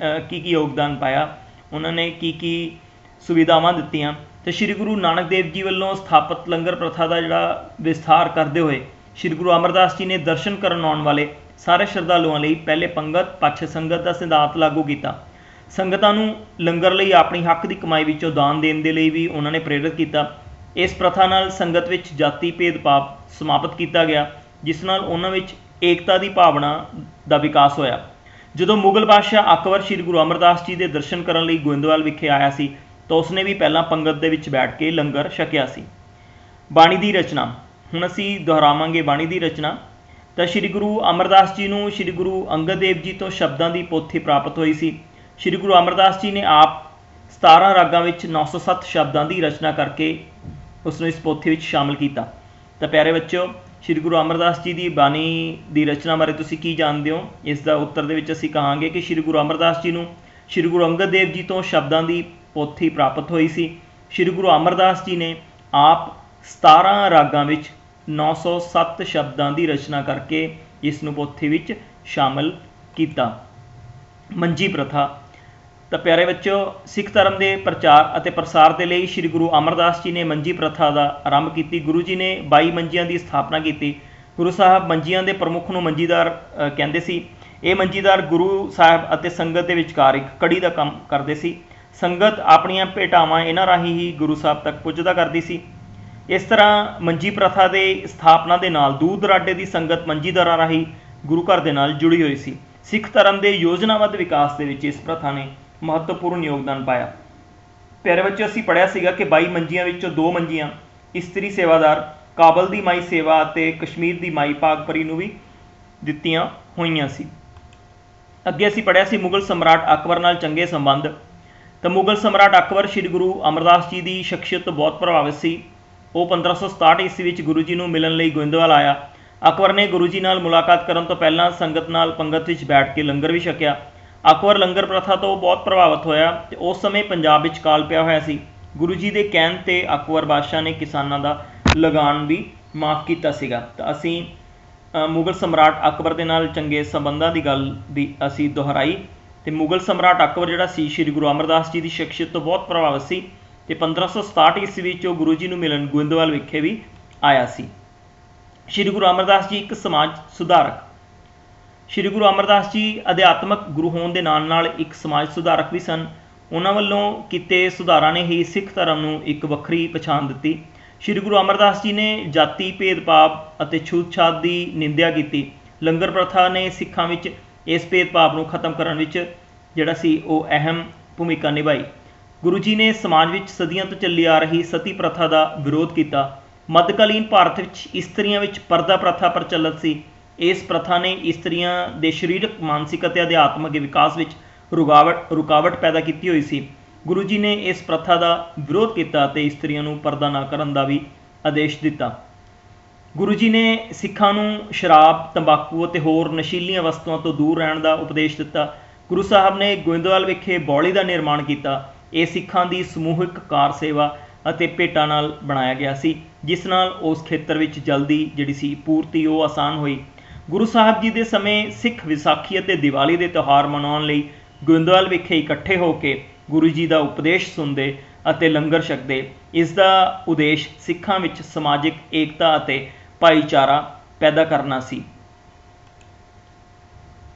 ਕੀ ਯੋਗਦਾਨ ਪਾਇਆ, ਉਹਨਾਂ ਨੇ ਕੀ ਸੁਵਿਧਾਵਾਂ ਦਿੱਤੀਆਂ। ਅਤੇ ਸ਼੍ਰੀ ਗੁਰੂ ਨਾਨਕ ਦੇਵ ਜੀ ਵੱਲੋਂ ਸਥਾਪਿਤ ਲੰਗਰ ਪ੍ਰਥਾ ਦਾ ਜਿਹੜਾ ਵਿਸਥਾਰ ਕਰਦੇ ਹੋਏ ਸ਼੍ਰੀ ਗੁਰੂ ਅਮਰਦਾਸ ਜੀ ਨੇ ਦਰਸ਼ਨ ਕਰਨ ਆਉਣ ਵਾਲੇ ਸਾਰੇ ਸ਼ਰਧਾਲੂਆਂ ਲਈ ਪਹਿਲੇ ਪੰਗਤ ਪਾਛੇ ਸੰਗਤ ਦਾ ਸਿਧਾਂਤ ਲਾਗੂ ਕੀਤਾ। ਸੰਗਤਾਂ ਨੂੰ ਲੰਗਰ ਲਈ ਆਪਣੀ ਹੱਕ ਦੀ ਕਮਾਈ ਵਿੱਚੋਂ ਦਾਨ ਦੇਣ ਦੇ ਲਈ ਵੀ ਉਹਨਾਂ ਨੇ ਪ੍ਰੇਰਿਤ ਕੀਤਾ। ਇਸ ਪ੍ਰਥਾ ਨਾਲ ਸੰਗਤ ਵਿੱਚ ਜਾਤੀ ਭੇਦਭਾਵ ਸਮਾਪਤ ਕੀਤਾ ਗਿਆ, ਜਿਸ ਨਾਲ ਉਹਨਾਂ ਵਿੱਚ ਏਕਤਾ ਦੀ ਭਾਵਨਾ ਦਾ ਵਿਕਾਸ ਹੋਇਆ। ਜਦੋਂ ਮੁਗਲ ਬਾਦਸ਼ਾਹ ਅਕਬਰ ਸ਼੍ਰੀ ਗੁਰੂ ਅਮਰਦਾਸ ਜੀ ਦੇ ਦਰਸ਼ਨ ਕਰਨ ਲਈ ਗੋਇੰਦਵਾਲ ਵਿਖੇ ਆਇਆ ਸੀ ਤਾਂ ਉਸਨੇ ਵੀ ਪਹਿਲਾਂ ਪੰਗਤ ਦੇ ਵਿੱਚ ਬੈਠ ਕੇ ਲੰਗਰ ਛਕਿਆ ਸੀ। ਬਾਣੀ ਦੀ ਰਚਨਾ। ਹੁਣ ਅਸੀਂ ਦੁਹਰਾਵਾਂਗੇ ਬਾਣੀ ਦੀ ਰਚਨਾ। ਤਾਂ ਸ਼੍ਰੀ ਗੁਰੂ ਅਮਰਦਾਸ ਜੀ ਨੂੰ ਸ਼੍ਰੀ ਗੁਰੂ ਅੰਗਦ ਦੇਵ ਜੀ ਤੋਂ ਸ਼ਬਦਾਂ ਦੀ ਪੋਥੀ ਪ੍ਰਾਪਤ ਹੋਈ ਸੀ। ਸ਼੍ਰੀ ਗੁਰੂ ਅਮਰਦਾਸ ਜੀ ਨੇ ਆਪ 17 ਰਾਗਾਂ ਵਿੱਚ 907 ਸ਼ਬਦਾਂ ਦੀ ਰਚਨਾ ਕਰਕੇ ਉਸ ਨੂੰ ਇਸ ਪੋਥੀ ਵਿੱਚ ਸ਼ਾਮਲ ਕੀਤਾ। ਤਾਂ ਪਿਆਰੇ ਬੱਚਿਓ, ਸ਼੍ਰੀ ਗੁਰੂ ਅਮਰਦਾਸ ਜੀ ਦੀ ਬਾਣੀ ਦੀ ਰਚਨਾ ਬਾਰੇ ਤੁਸੀਂ ਕੀ ਜਾਣਦੇ ਹੋ? ਇਸ ਦਾ ਉੱਤਰ ਦੇ ਵਿੱਚ ਅਸੀਂ ਕਹਾਂਗੇ ਕਿ ਸ਼੍ਰੀ ਗੁਰੂ ਅਮਰਦਾਸ ਜੀ ਨੂੰ ਸ਼੍ਰੀ ਗੁਰੂ ਅੰਗਦ ਦੇਵ ਜੀ ਤੋਂ ਸ਼ਬਦਾਂ ਦੀ ਪੋਥੀ ਪ੍ਰਾਪਤ ਹੋਈ ਸੀ। ਸ਼੍ਰੀ ਗੁਰੂ ਅਮਰਦਾਸ ਜੀ ਨੇ ਆਪ 17 ਰਾਗਾਂ ਵਿੱਚ 907 ਸ਼ਬਦਾਂ ਦੀ ਰਚਨਾ ਕਰਕੇ ਇਸ ਨੂੰ ਪੋਥੀ ਵਿੱਚ ਸ਼ਾਮਲ ਕੀਤਾ। ਮੰਜੀ ਪ੍ਰਥਾ। ਤਾਂ ਪਿਆਰੇ ਬੱਚਿਓ, ਸਿੱਖ ਧਰਮ ਦੇ ਪ੍ਰਚਾਰ ਅਤੇ ਪ੍ਰਸਾਰ ਦੇ ਲਈ ਸ਼੍ਰੀ ਗੁਰੂ ਅਮਰਦਾਸ ਜੀ ਨੇ ਮੰਜੀ ਪ੍ਰਥਾ ਦਾ ਆਰੰਭ ਕੀਤੀ। ਗੁਰੂ ਜੀ ਨੇ 22 ਮੰਜੀਆਂ ਦੀ ਸਥਾਪਨਾ ਕੀਤੀ। ਗੁਰੂ ਸਾਹਿਬ ਮੰਜੀਆਂ ਦੇ ਪ੍ਰਮੁੱਖ ਨੂੰ ਮੰਜੀਦਾਰ ਕਹਿੰਦੇ ਸੀ। ਇਹ ਮੰਜੀਦਾਰ ਗੁਰੂ ਸਾਹਿਬ ਅਤੇ ਸੰਗਤ ਦੇ ਵਿਚਕਾਰ ਇੱਕ ਕੜੀ ਦਾ ਕੰਮ ਕਰਦੇ ਸੀ। ਸੰਗਤ ਆਪਣੀਆਂ ਭੇਟਾਵਾਂ ਇਹਨਾਂ ਰਾਹੀਂ ਹੀ ਗੁਰੂ ਸਾਹਿਬ ਤੱਕ ਪੁੱਜਦਾ ਕਰਦੀ ਸੀ। ਇਸ ਤਰ੍ਹਾਂ ਮੰਜੀ ਪ੍ਰਥਾ ਦੇ ਸਥਾਪਨਾ ਦੇ ਨਾਲ ਦੂਰ ਦੁਰਾਡੇ ਦੀ ਸੰਗਤ ਮੰਜੀਦਾਰਾਂ ਰਾਹੀਂ ਗੁਰੂ ਘਰ ਦੇ ਨਾਲ ਜੁੜੀ ਹੋਈ ਸੀ। ਸਿੱਖ ਧਰਮ ਦੇ ਯੋਜਨਾਬੱਧ ਵਿਕਾਸ ਦੇ ਵਿੱਚ ਇਸ ਪ੍ਰਥਾ ਨੇ ਮਹੱਤਵਪੂਰਨ ਯੋਗਦਾਨ ਪਾਇਆ। ਪਿਆਰੇ ਬੱਚਿਓ, ਅਸੀਂ ਪੜ੍ਹਿਆ ਸੀਗਾ ਕਿ 22 ਮੰਜੀਆਂ ਵਿੱਚੋਂ 2 ਮੰਜੀਆਂ ਇਸਤਰੀ ਸੇਵਾਦਾਰ ਕਾਬਲ ਦੀ ਮਾਈ ਸੇਵਾ ਅਤੇ ਕਸ਼ਮੀਰ ਦੀ ਮਾਈ ਭਾਗਪਰੀ ਨੂੰ ਵੀ ਦਿੱਤੀਆਂ ਹੋਈਆਂ ਸੀ। ਅੱਗੇ ਅਸੀਂ ਪੜ੍ਹਿਆ ਸੀ ਮੁਗਲ ਸਮਰਾਟ ਅਕਬਰ ਨਾਲ ਚੰਗੇ ਸੰਬੰਧ। ਤਾਂ ਮੁਗਲ ਸਮਰਾਟ ਅਕਬਰ ਸ਼੍ਰੀ ਗੁਰੂ ਅਮਰਦਾਸ ਜੀ ਦੀ ਸ਼ਖਸੀਅਤ ਤੋਂ ਬਹੁਤ ਪ੍ਰਭਾਵਿਤ ਸੀ। ਉਹ 1567 ਈਸਵੀ ਵਿੱਚ ਗੁਰੂ ਜੀ ਨੂੰ ਮਿਲਣ ਲਈ ਗੋਇੰਦਵਾਲ ਆਇਆ। ਅਕਬਰ ਨੇ ਗੁਰੂ ਜੀ ਨਾਲ ਮੁਲਾਕਾਤ ਕਰਨ ਤੋਂ ਪਹਿਲਾਂ ਸੰਗਤ ਨਾਲ ਪੰਗਤ ਵਿੱਚ ਬੈਠ ਕੇ ਲੰਗਰ ਵੀ ਛਕਿਆ। ਅਕਬਰ ਲੰਗਰ ਪ੍ਰਥਾ ਤੋਂ ਬਹੁਤ ਪ੍ਰਭਾਵਿਤ ਹੋਇਆ ਅਤੇ ਉਸ ਸਮੇਂ ਪੰਜਾਬ ਵਿੱਚ ਕਾਲ ਪਿਆ ਹੋਇਆ ਸੀ। ਗੁਰੂ ਜੀ ਦੇ ਕਹਿਣ 'ਤੇ ਅਕਬਰ ਬਾਦਸ਼ਾਹ ਨੇ ਕਿਸਾਨਾਂ ਦਾ ਲਗਾਨ ਵੀ ਮਾਫ ਕੀਤਾ ਸੀਗਾ। ਤਾਂ ਅਸੀਂ ਮੁਗਲ ਸਮਰਾਟ ਅਕਬਰ ਦੇ ਨਾਲ ਚੰਗੇ ਸੰਬੰਧਾਂ ਦੀ ਗੱਲ ਦੀ ਅਸੀਂ ਦੁਹਰਾਈ। ਅਤੇ ਮੁਗਲ ਸਮਰਾਟ ਅਕਬਰ ਜਿਹੜਾ ਸੀ ਸ਼੍ਰੀ ਗੁਰੂ ਅਮਰਦਾਸ ਜੀ ਦੀ ਸ਼ਖਸੀਅਤ ਤੋਂ ਬਹੁਤ ਪ੍ਰਭਾਵਿਤ ਸੀ ਅਤੇ 1567 ਈਸਵੀ ਵਿੱਚ ਉਹ ਗੁਰੂ ਜੀ ਨੂੰ ਮਿਲਣ ਗੋਇੰਦਵਾਲ ਵਿਖੇ ਵੀ ਆਇਆ ਸੀ। ਸ਼੍ਰੀ ਗੁਰੂ ਅਮਰਦਾਸ ਜੀ ਇੱਕ ਸਮਾਜ ਸੁਧਾਰਕ। ਸ਼੍ਰੀ ਗੁਰੂ ਅਮਰਦਾਸ ਜੀ ਅਧਿਆਤਮਕ ਗੁਰੂ ਹੋਣ ਦੇ ਨਾਲ ਨਾਲ ਇੱਕ ਸਮਾਜ ਸੁਧਾਰਕ ਵੀ ਸਨ। ਉਹਨਾਂ ਵੱਲੋਂ ਕੀਤੇ ਸੁਧਾਰਾਂ ਨੇ ਹੀ ਸਿੱਖ ਧਰਮ ਨੂੰ ਇੱਕ ਵੱਖਰੀ ਪਛਾਣ ਦਿੱਤੀ। ਸ਼੍ਰੀ ਗੁਰੂ ਅਮਰਦਾਸ ਜੀ ਨੇ ਜਾਤੀ ਭੇਦਭਾਵ ਅਤੇ ਛੂਤ-ਛਾਤ ਦੀ ਨਿੰਦਿਆ ਕੀਤੀ। ਲੰਗਰ ਪ੍ਰਥਾ ਨੇ ਸਿੱਖਾਂ ਵਿੱਚ ਇਸ ਭੇਦਭਾਵ ਨੂੰ ਖਤਮ ਕਰਨ ਵਿੱਚ ਜਿਹੜਾ ਸੀ ਉਹ ਅਹਿਮ ਭੂਮਿਕਾ ਨਿਭਾਈ। ਗੁਰੂ ਜੀ ਨੇ ਸਮਾਜ ਵਿੱਚ ਸਦੀਆਂ ਤੋਂ ਚੱਲੀ ਆ ਰਹੀ ਸਤੀ ਪ੍ਰਥਾ ਦਾ ਵਿਰੋਧ ਕੀਤਾ। ਮੱਧਕਾਲੀਨ ਭਾਰਤ ਵਿੱਚ ਇਸਤਰੀਆਂ ਵਿੱਚ ਪਰਦਾ ਪ੍ਰਥਾ ਪ੍ਰਚਲਿਤ ਸੀ। ਇਸ ਪ੍ਰਥਾ ਨੇ ਇਸਤਰੀਆਂ ਦੇ ਸਰੀਰਕ, ਮਾਨਸਿਕ ਅਤੇ ਅਧਿਆਤਮਕ ਵਿਕਾਸ ਵਿੱਚ ਰੁਕਾਵਟ ਪੈਦਾ ਕੀਤੀ ਹੋਈ ਸੀ। ਗੁਰੂ ਜੀ ਨੇ ਇਸ ਪ੍ਰਥਾ ਦਾ ਵਿਰੋਧ ਕੀਤਾ ਅਤੇ ਇਸਤਰੀਆਂ ਨੂੰ ਪਰਦਾ ਨਾ ਕਰਨ ਦਾ ਵੀ ਆਦੇਸ਼ ਦਿੱਤਾ। ਗੁਰੂ ਜੀ ਨੇ ਸਿੱਖਾਂ ਨੂੰ ਸ਼ਰਾਬ, ਤੰਬਾਕੂ ਅਤੇ ਹੋਰ ਨਸ਼ੀਲੀਆਂ ਵਸਤੂਆਂ ਤੋਂ ਦੂਰ ਰਹਿਣ ਦਾ ਉਪਦੇਸ਼ ਦਿੱਤਾ। ਗੁਰੂ ਸਾਹਿਬ ਨੇ ਗੋਇੰਦਵਾਲ ਵਿਖੇ ਬੌਲੀ ਦਾ ਨਿਰਮਾਣ ਕੀਤਾ। ਇਹ ਸਿੱਖਾਂ ਦੀ ਸਮੂਹਿਕ ਕਾਰ ਸੇਵਾ ਅਤੇ ਭੇਟਾਂ ਨਾਲ ਬਣਾਇਆ ਗਿਆ ਸੀ, ਜਿਸ ਨਾਲ ਉਸ ਖੇਤਰ ਵਿੱਚ ਜਲਦੀ ਜਿਹੜੀ ਸੀ ਪੂਰਤੀ ਉਹ ਆਸਾਨ ਹੋਈ। ਗੁਰੂ ਸਾਹਿਬ ਜੀ ਦੇ ਸਮੇਂ ਸਿੱਖ ਵਿਸਾਖੀ ਅਤੇ ਦੀਵਾਲੀ ਦੇ ਤਿਉਹਾਰ ਮਨਾਉਣ ਲਈ ਗੋਇੰਦਵਾਲ ਵਿਖੇ ਇਕੱਠੇ ਹੋ ਕੇ ਗੁਰੂ ਜੀ ਦਾ ਉਪਦੇਸ਼ ਸੁਣਦੇ ਅਤੇ ਲੰਗਰ ਛਕਦੇ। ਇਸ ਦਾ ਉਦੇਸ਼ ਸਿੱਖਾਂ ਵਿੱਚ ਸਮਾਜਿਕ ਏਕਤਾ ਅਤੇ ਭਾਈਚਾਰਾ ਪੈਦਾ ਕਰਨਾ ਸੀ।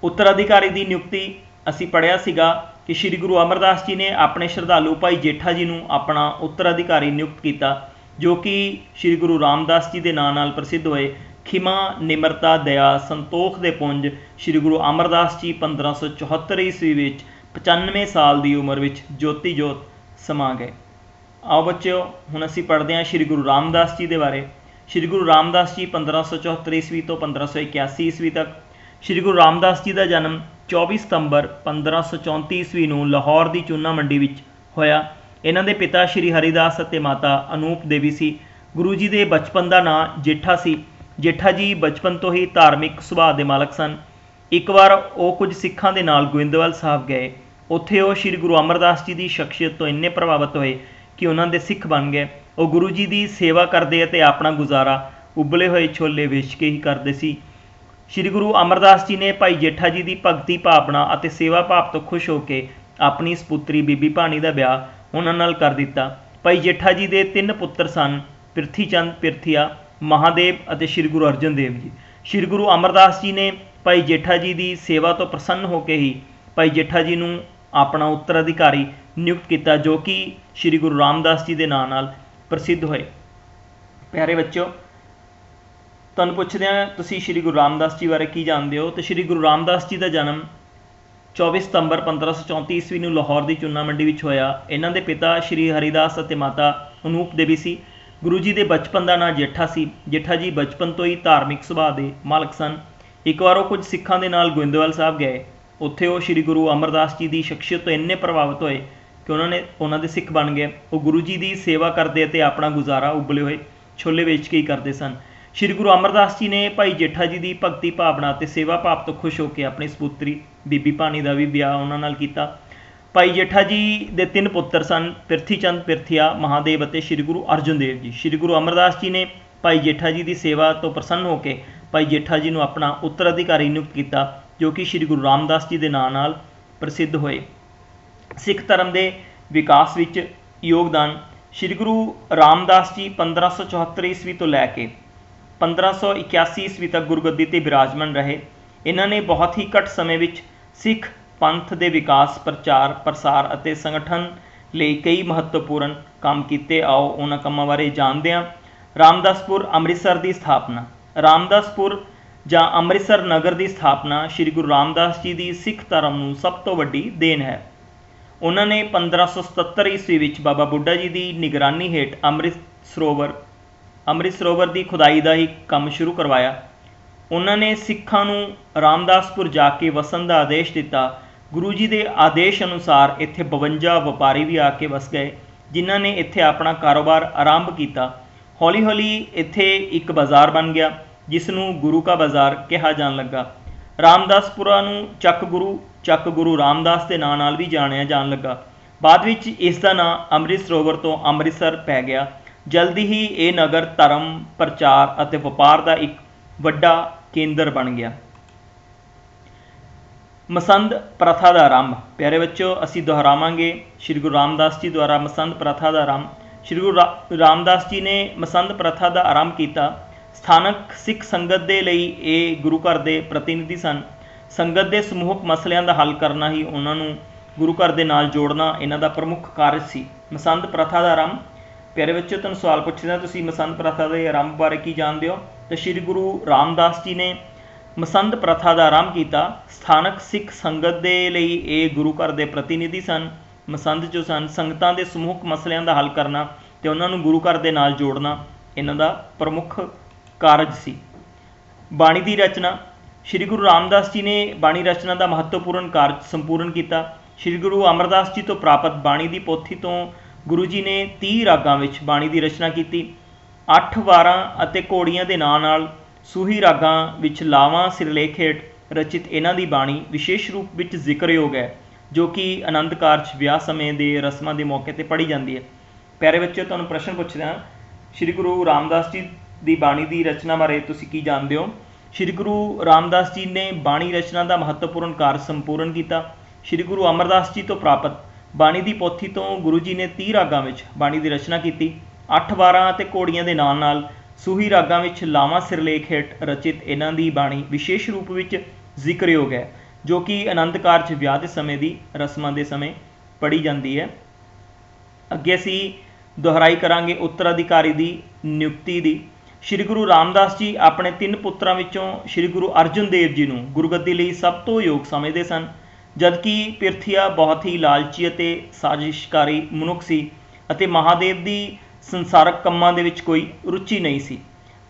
ਉੱਤਰਾਧਿਕਾਰੀ ਦੀ ਨਿਯੁਕਤੀ ਅਸੀਂ ਪੜ੍ਹਿਆ ਸੀਗਾ ਕਿ ਸ਼੍ਰੀ ਗੁਰੂ ਅਮਰਦਾਸ ਜੀ ਨੇ ਆਪਣੇ ਸ਼ਰਧਾਲੂ ਭਾਈ ਜੇਠਾ ਜੀ ਨੂੰ ਆਪਣਾ ਉੱਤਰਾਧਿਕਾਰੀ ਨਿਯੁਕਤ ਕੀਤਾ, ਜੋ ਕਿ ਸ਼੍ਰੀ ਗੁਰੂ ਰਾਮਦਾਸ ਜੀ ਦੇ ਨਾਂ ਨਾਲ ਪ੍ਰਸਿੱਧ ਹੋਏ। ਖਿਮਾ, ਨਿਮਰਤਾ, ਦਇਆ, ਸੰਤੋਖ ਦੇ ਪੁੰਜ ਸ਼੍ਰੀ ਗੁਰੂ ਅਮਰਦਾਸ ਜੀ 1574 ਈਸਵੀ ਵਿੱਚ 95 ਸਾਲ ਦੀ ਉਮਰ ਵਿੱਚ ਜੋਤੀ ਜੋਤ ਸਮਾ ਗਏ। ਆਓ ਬੱਚਿਓ, ਹੁਣ ਅਸੀਂ ਪੜ੍ਹਦੇ ਹਾਂ ਸ਼੍ਰੀ ਗੁਰੂ ਰਾਮਦਾਸ ਜੀ ਦੇ ਬਾਰੇ। ਸ਼੍ਰੀ ਗੁਰੂ ਰਾਮਦਾਸ ਜੀ 1574 ਈਸਵੀ ਤੋਂ 1581 ਈਸਵੀ ਤੱਕ। ਸ਼੍ਰੀ ਗੁਰੂ ਰਾਮਦਾਸ ਜੀ ਦਾ ਜਨਮ 24 ਸਤੰਬਰ 1534 ਈਸਵੀ ਨੂੰ ਲਾਹੌਰ ਦੀ ਚੂਨਾ ਮੰਡੀ ਵਿੱਚ ਹੋਇਆ। ਇਹਨਾਂ ਦੇ ਪਿਤਾ ਸ਼੍ਰੀ ਹਰੀਦਾਸ ਅਤੇ ਮਾਤਾ ਅਨੂਪ ਦੇਵੀ ਸੀ। ਗੁਰੂ ਜੀ ਦੇ ਬਚਪਨ ਦਾ ਨਾਂ ਜੇਠਾ ਸੀ। ਜੇਠਾ ਜੀ ਬਚਪਨ ਤੋਂ ਹੀ ਧਾਰਮਿਕ ਸੁਭਾਅ ਦੇ ਮਾਲਕ ਸਨ। ਇੱਕ ਵਾਰ ਉਹ ਕੁਝ ਸਿੱਖਾਂ ਦੇ ਨਾਲ ਗੋਇੰਦਵਾਲ ਸਾਹਿਬ ਗਏ। ਉੱਥੇ ਉਹ ਸ਼੍ਰੀ ਗੁਰੂ ਅਮਰਦਾਸ ਜੀ ਦੀ ਸ਼ਖਸੀਅਤ ਤੋਂ ਇੰਨੇ ਪ੍ਰਭਾਵਿਤ ਹੋਏ ਕਿ ਉਹਨਾਂ ਦੇ ਸਿੱਖ ਬਣ ਗਏ। ਉਹ ਗੁਰੂ ਜੀ ਦੀ ਸੇਵਾ ਕਰਦੇ ਅਤੇ ਆਪਣਾ ਗੁਜ਼ਾਰਾ ਉਬਲੇ ਹੋਏ ਛੋਲੇ ਵੇਚ ਕੇ ਹੀ ਕਰਦੇ ਸੀ। ਸ਼੍ਰੀ ਗੁਰੂ ਅਮਰਦਾਸ ਜੀ ਨੇ ਭਾਈ ਜੇਠਾ ਜੀ ਦੀ ਭਗਤੀ ਭਾਵਨਾ ਅਤੇ ਸੇਵਾ ਭਾਵ ਤੋਂ ਖੁਸ਼ ਹੋ ਕੇ ਆਪਣੀ ਸਪੁੱਤਰੀ ਬੀਬੀ ਭਾਨੀ ਦਾ ਵਿਆਹ ਉਹਨਾਂ ਨਾਲ ਕਰ ਦਿੱਤਾ। ਭਾਈ ਜੇਠਾ ਜੀ ਦੇ 3 ਪੁੱਤਰ ਸਨ, ਪ੍ਰਿਥੀ ਚੰਦ, ਪ੍ਰਿਥੀਆ, ਮਹਾਦੇਵ ਅਤੇ ਸ਼੍ਰੀ ਗੁਰੂ ਅਰਜਨ ਦੇਵ ਜੀ। ਸ਼੍ਰੀ ਗੁਰੂ ਅਮਰਦਾਸ ਜੀ ਨੇ ਭਾਈ ਜੇਠਾ ਜੀ ਦੀ ਸੇਵਾ ਤੋਂ ਪ੍ਰਸੰਨ ਹੋ ਕੇ ਹੀ ਭਾਈ ਜੇਠਾ ਜੀ ਨੂੰ ਆਪਣਾ ਉੱਤਰਾਧਿਕਾਰੀ ਨਿਯੁਕਤ ਕੀਤਾ, ਜੋ ਕਿ ਸ਼੍ਰੀ ਗੁਰੂ ਰਾਮਦਾਸ ਜੀ ਦੇ ਨਾਂ ਨਾਲ ਪ੍ਰਸਿੱਧ ਹੋਏ। ਪਿਆਰੇ ਬੱਚਿਓ, ਤੁਹਾਨੂੰ ਪੁੱਛਦੇ ਹਾਂ ਤੁਸੀਂ ਸ਼੍ਰੀ ਗੁਰੂ ਰਾਮਦਾਸ ਜੀ ਬਾਰੇ ਕੀ ਜਾਣਦੇ ਹੋ। ਅਤੇ ਸ਼੍ਰੀ ਗੁਰੂ ਰਾਮਦਾਸ ਜੀ ਦਾ ਜਨਮ 24 ਸਤੰਬਰ 1534 ਈਸਵੀ ਨੂੰ ਲਾਹੌਰ ਦੀ ਚੂਨਾ ਮੰਡੀ ਵਿੱਚ ਹੋਇਆ। ਇਹਨਾਂ ਦੇ ਪਿਤਾ ਸ਼੍ਰੀ ਹਰੀਦਾਸ ਅਤੇ ਮਾਤਾ ਅਨੂਪ ਦੇਵੀ ਸੀ। ਗੁਰੂ ਜੀ ਦੇ ਬਚਪਨ ਦਾ ਨਾਂ ਜੇਠਾ ਸੀ। ਜੇਠਾ ਜੀ ਬਚਪਨ ਤੋਂ ਹੀ ਧਾਰਮਿਕ ਸੁਭਾਅ ਦੇ ਮਾਲਕ ਸਨ। ਇੱਕ ਵਾਰ ਉਹ ਕੁਝ ਸਿੱਖਾਂ ਦੇ ਨਾਲ ਗੋਇੰਦਵਾਲ ਸਾਹਿਬ ਗਏ। ਉੱਥੇ ਉਹ ਸ਼੍ਰੀ ਗੁਰੂ ਅਮਰਦਾਸ ਜੀ ਦੀ ਸ਼ਖਸੀਅਤ ਤੋਂ ਇੰਨੇ ਪ੍ਰਭਾਵਿਤ ਹੋਏ ਕਿ ਉਹਨਾਂ ਦੇ ਸਿੱਖ ਬਣ ਗਏ। ਉਹ ਗੁਰੂ ਜੀ ਦੀ ਸੇਵਾ ਕਰਦੇ ਅਤੇ ਆਪਣਾ ਗੁਜ਼ਾਰਾ ਉਬਲੇ ਹੋਏ ਛੋਲੇ ਵੇਚ ਕੇ ਹੀ ਕਰਦੇ ਸਨ। ਸ਼੍ਰੀ ਗੁਰੂ ਅਮਰਦਾਸ ਜੀ ਨੇ ਭਾਈ ਜੇਠਾ ਜੀ ਦੀ ਭਗਤੀ ਭਾਵਨਾ ਅਤੇ ਸੇਵਾ ਭਾਵ ਤੋਂ ਖੁਸ਼ ਹੋ ਕੇ ਆਪਣੀ ਸਪੁੱਤਰੀ ਬੀਬੀ ਭਾਨੀ ਦਾ ਵੀ ਵਿਆਹ ਉਹਨਾਂ ਨਾਲ ਕੀਤਾ। ਭਾਈ ਜੇਠਾ ਜੀ ਦੇ 3 ਪੁੱਤਰ ਸਨ, ਪ੍ਰਿਥੀ ਚੰਦ, ਪ੍ਰਿਥੀਆ, ਮਹਾਦੇਵ ਅਤੇ ਸ਼੍ਰੀ ਗੁਰੂ ਅਰਜਨ ਦੇਵ ਜੀ। ਸ਼੍ਰੀ ਗੁਰੂ ਅਮਰਦਾਸ ਜੀ ਨੇ ਭਾਈ ਜੇਠਾ ਜੀ ਦੀ ਸੇਵਾ ਤੋਂ ਪ੍ਰਸੰਨ ਹੋ ਕੇ ਭਾਈ ਜੇਠਾ ਜੀ ਨੂੰ ਆਪਣਾ ਉੱਤਰਾਧਿਕਾਰੀ ਨਿਯੁਕਤ ਕੀਤਾ, ਜੋ ਕਿ ਸ਼੍ਰੀ ਗੁਰੂ ਰਾਮਦਾਸ ਜੀ ਦੇ ਨਾਂ ਨਾਲ ਪ੍ਰਸਿੱਧ ਹੋਏ। ਸਿੱਖ ਧਰਮ ਦੇ ਵਿਕਾਸ ਵਿੱਚ ਯੋਗਦਾਨ। ਸ਼੍ਰੀ ਗੁਰੂ ਰਾਮਦਾਸ ਜੀ 1574 ਈਸਵੀ ਤੋਂ ਲੈ ਕੇ 1581 ਈਸਵੀ ਤੱਕ ਗੁਰਗੱਦੀ 'ਤੇ ਬਿਰਾਜਮਾਨ ਰਹੇ। ਇਹਨਾਂ ਨੇ ਬਹੁਤ ਹੀ ਘੱਟ ਸਮੇਂ ਵਿੱਚ ਸਿੱਖ ਪੰਥ ਦੇ ਵਿਕਾਸ, ਪ੍ਰਚਾਰ, ਪ੍ਰਸਾਰ ਅਤੇ ਸੰਗਠਨ ਲਈ ਕਈ ਮਹੱਤਵਪੂਰਨ ਕੰਮ ਕੀਤੇ। ਆਓ ਉਹਨਾਂ ਕੰਮਾਂ ਬਾਰੇ ਜਾਣਦੇ ਹਾਂ। ਰਾਮਦਾਸਪੁਰ ਅੰਮ੍ਰਿਤਸਰ ਦੀ ਸਥਾਪਨਾ। ਰਾਮਦਾਸਪੁਰ ਜਾਂ ਅੰਮ੍ਰਿਤਸਰ ਨਗਰ ਦੀ ਸਥਾਪਨਾ ਸ਼੍ਰੀ ਗੁਰੂ ਰਾਮਦਾਸ ਜੀ ਦੀ ਸਿੱਖ ਧਰਮ ਨੂੰ ਸਭ ਤੋਂ ਵੱਡੀ ਦੇਣ ਹੈ। ਉਹਨਾਂ ਨੇ 1577 ਈਸਵੀ ਵਿੱਚ ਬਾਬਾ ਬੁੱਢਾ ਜੀ ਦੀ ਨਿਗਰਾਨੀ ਹੇਠ ਅੰਮ੍ਰਿਤ ਸਰੋਵਰ ਦੀ ਖੁਦਾਈ ਦਾ ਹੀ ਕੰਮ ਸ਼ੁਰੂ ਕਰਵਾਇਆ। ਉਹਨਾਂ ਨੇ ਸਿੱਖਾਂ ਨੂੰ ਰਾਮਦਾਸਪੁਰ ਜਾ ਕੇ ਵਸਣ ਦਾ ਆਦੇਸ਼ ਦਿੱਤਾ। ਗੁਰੂ ਜੀ ਦੇ ਆਦੇਸ਼ ਅਨੁਸਾਰ ਇੱਥੇ 52 ਵਪਾਰੀ ਵੀ ਆ ਕੇ ਵਸ ਗਏ, ਜਿਨ੍ਹਾਂ ਨੇ ਇੱਥੇ ਆਪਣਾ ਕਾਰੋਬਾਰ ਆਰੰਭ ਕੀਤਾ। ਹੌਲੀ ਹੌਲੀ ਇੱਥੇ ਇੱਕ ਬਾਜ਼ਾਰ ਬਣ ਗਿਆ, ਜਿਸ ਨੂੰ ਗੁਰੂ ਕਾ ਬਾਜ਼ਾਰ ਕਿਹਾ ਜਾਣ ਲੱਗਾ। ਰਾਮਦਾਸਪੁਰਾ ਨੂੰ ਚੱਕ ਗੁਰੂ ਰਾਮਦਾਸ ਦੇ ਨਾਂ ਨਾਲ ਵੀ ਜਾਣਿਆ ਜਾਣ ਲੱਗਾ। ਬਾਅਦ ਵਿੱਚ ਇਸ ਦਾ ਨਾਂ ਅੰਮ੍ਰਿਤ ਸਰੋਵਰ ਤੋਂ ਅੰਮ੍ਰਿਤਸਰ ਪੈ ਗਿਆ। ਜਲਦੀ ਹੀ ਇਹ ਨਗਰ ਧਰਮ, ਪ੍ਰਚਾਰ ਅਤੇ ਵਪਾਰ ਦਾ ਇੱਕ ਵੱਡਾ ਕੇਂਦਰ ਬਣ ਗਿਆ। ਮਸੰਦ ਪ੍ਰਥਾ ਦਾ ਆਰੰਭ। ਪਿਆਰੇ ਬੱਚਿਓ, ਅਸੀਂ ਦੁਹਰਾਵਾਂਗੇ ਸ਼੍ਰੀ ਗੁਰੂ ਰਾਮਦਾਸ ਜੀ ਦੁਆਰਾ ਮਸੰਦ ਪ੍ਰਥਾ ਦਾ ਆਰੰਭ। ਸ਼੍ਰੀ ਗੁਰੂ ਰਾਮਦਾਸ ਜੀ ਨੇ ਮਸੰਦ ਪ੍ਰਥਾ ਦਾ ਆਰੰਭ ਕੀਤਾ। ਸਥਾਨਕ ਸਿੱਖ ਸੰਗਤ ਦੇ ਲਈ ਇਹ ਗੁਰੂ ਘਰ ਦੇ ਪ੍ਰਤੀਨਿਧੀ ਸਨ। ਸੰਗਤ ਦੇ ਸਮੂਹਕ ਮਸਲਿਆਂ ਦਾ ਹੱਲ ਕਰਨਾ ਹੀ ਉਹਨਾਂ ਨੂੰ ਗੁਰੂ ਘਰ ਦੇ ਨਾਲ ਜੋੜਨਾ ਇਹਨਾਂ ਦਾ ਪ੍ਰਮੁੱਖ ਕਾਰਜ ਸੀ। ਮਸੰਦ ਪ੍ਰਥਾ ਦਾ ਆਰੰਭ। ਪਿਆਰੇ ਬੱਚਿਓ, ਤੁਹਾਨੂੰ ਸਵਾਲ ਪੁੱਛਦਾ, ਤੁਸੀਂ ਮਸੰਦ ਪ੍ਰਥਾ ਦੇ ਆਰੰਭ ਬਾਰੇ ਕੀ ਜਾਣਦੇ ਹੋ? ਤਾਂ ਸ਼੍ਰੀ ਗੁਰੂ ਰਾਮਦਾਸ ਜੀ ਨੇ ਮਸੰਦ ਪ੍ਰਥਾ ਦਾ ਆਰੰਭ ਕੀਤਾ। ਸਥਾਨਕ ਸਿੱਖ ਸੰਗਤ ਦੇ ਲਈ ਇਹ ਗੁਰੂ ਘਰ ਦੇ ਪ੍ਰਤੀਨਿਧੀ ਸਨ। ਮਸੰਦ ਜੋ ਸਨ, ਸੰਗਤਾਂ ਦੇ ਸਮੂਹਕ ਮਸਲਿਆਂ ਦਾ ਹੱਲ ਕਰਨਾ ਅਤੇ ਉਹਨਾਂ ਨੂੰ ਗੁਰੂ ਘਰ ਦੇ ਨਾਲ ਜੋੜਨਾ ਇਹਨਾਂ ਦਾ ਪ੍ਰਮੁੱਖ ਕਾਰਜ ਸੀ। ਬਾਣੀ ਦੀ ਰਚਨਾ। ਸ਼੍ਰੀ ਗੁਰੂ ਰਾਮਦਾਸ ਜੀ ਨੇ ਬਾਣੀ ਰਚਨਾ ਦਾ ਮਹੱਤਵਪੂਰਨ ਕਾਰਜ ਸੰਪੂਰਨ ਕੀਤਾ। ਸ਼੍ਰੀ ਗੁਰੂ ਅਮਰਦਾਸ ਜੀ ਤੋਂ ਪ੍ਰਾਪਤ ਬਾਣੀ ਦੀ ਪੋਥੀ ਤੋਂ ਗੁਰੂ ਜੀ ਨੇ 30 ਰਾਗਾਂ ਵਿੱਚ ਬਾਣੀ ਦੀ ਰਚਨਾ ਕੀਤੀ। 8 ਵਾਰਾਂ ਅਤੇ ਘੋੜੀਆਂ ਦੇ ਨਾਂ ਨਾਲ ਸੂਹੀ ਰਾਗਾਂ ਵਿੱਚ ਲਾਵਾਂ ਸਿਰਲੇਖ ਹੇਠ ਰਚਿਤ ਇਹਨਾਂ ਦੀ ਬਾਣੀ ਵਿਸ਼ੇਸ਼ ਰੂਪ ਵਿੱਚ ਜ਼ਿਕਰਯੋਗ ਹੈ, ਜੋ ਕਿ ਆਨੰਦ ਕਾਰਜ, ਵਿਆਹ ਸਮੇਂ ਦੇ ਰਸਮਾਂ ਦੇ ਮੌਕੇ 'ਤੇ ਪੜ੍ਹੀ ਜਾਂਦੀ ਹੈ। ਪਿਆਰੇ ਬੱਚਿਓ, ਤੁਹਾਨੂੰ ਪ੍ਰਸ਼ਨ ਪੁੱਛਦੇ ਹਾਂ, ਸ਼੍ਰੀ ਗੁਰੂ ਰਾਮਦਾਸ ਜੀ ਦੀ ਬਾਣੀ ਦੀ ਰਚਨਾ ਬਾਰੇ ਤੁਸੀਂ ਕੀ ਜਾਣਦੇ ਹੋ? ਸ਼੍ਰੀ ਗੁਰੂ ਰਾਮਦਾਸ ਜੀ ਨੇ ਬਾਣੀ ਰਚਨਾ ਦਾ ਮਹੱਤਵਪੂਰਨ ਕਾਰਜ ਸੰਪੂਰਨ ਕੀਤਾ। ਸ਼੍ਰੀ ਗੁਰੂ ਅਮਰਦਾਸ ਜੀ ਤੋਂ ਪ੍ਰਾਪਤ ਬਾਣੀ ਦੀ ਪੋਥੀ ਤੋਂ ਗੁਰੂ ਜੀ ਨੇ 30 ਰਾਗਾਂ ਵਿੱਚ ਬਾਣੀ ਦੀ ਰਚਨਾ ਕੀਤੀ। 8 ਵਾਰਾਂ ਅਤੇ ਘੋੜੀਆਂ ਦੇ ਨਾਲ ਸੂਹੀ ਰਾਗਾਂ ਵਿੱਚ ਲਾਵਾਂ ਸਿਰਲੇਖ ਹੇਠ ਰਚਿਤ ਇਹਨਾਂ ਦੀ ਬਾਣੀ ਵਿਸ਼ੇਸ਼ ਰੂਪ ਵਿੱਚ ਜ਼ਿਕਰਯੋਗ ਹੈ, ਜੋ ਕਿ ਆਨੰਦ ਕਾਰਜ ਵਿਆਹ ਦੇ ਸਮੇਂ ਦੀ ਰਸਮਾਂ ਦੇ ਸਮੇਂ ਪੜ੍ਹੀ ਜਾਂਦੀ ਹੈ। ਅੱਗੇ ਅਸੀਂ ਦੁਹਰਾਈ ਕਰਾਂਗੇ ਉੱਤਰਾਧਿਕਾਰੀ ਦੀ ਨਿਯੁਕਤੀ ਦੀ। ਸ਼੍ਰੀ ਗੁਰੂ ਰਾਮਦਾਸ ਜੀ ਆਪਣੇ 3 ਪੁੱਤਰਾਂ ਵਿੱਚੋਂ ਸ਼੍ਰੀ ਗੁਰੂ ਅਰਜਨ ਦੇਵ ਜੀ ਨੂੰ ਗੁਰਗੱਦੀ ਲਈ ਸਭ ਤੋਂ ਯੋਗ ਸਮਝਦੇ ਸਨ, ਜਦਕਿ ਪਿਰਥੀਆ ਬਹੁਤ ਹੀ ਲਾਲਚੀ ਅਤੇ ਸਾਜ਼ਿਸ਼ਕਾਰੀ ਮਨੁੱਖ ਸੀ ਅਤੇ ਮਹਾਦੇਵ ਦੀ ਸੰਸਾਰਕ ਕੰਮਾਂ ਦੇ ਵਿੱਚ ਕੋਈ ਰੁਚੀ ਨਹੀਂ ਸੀ।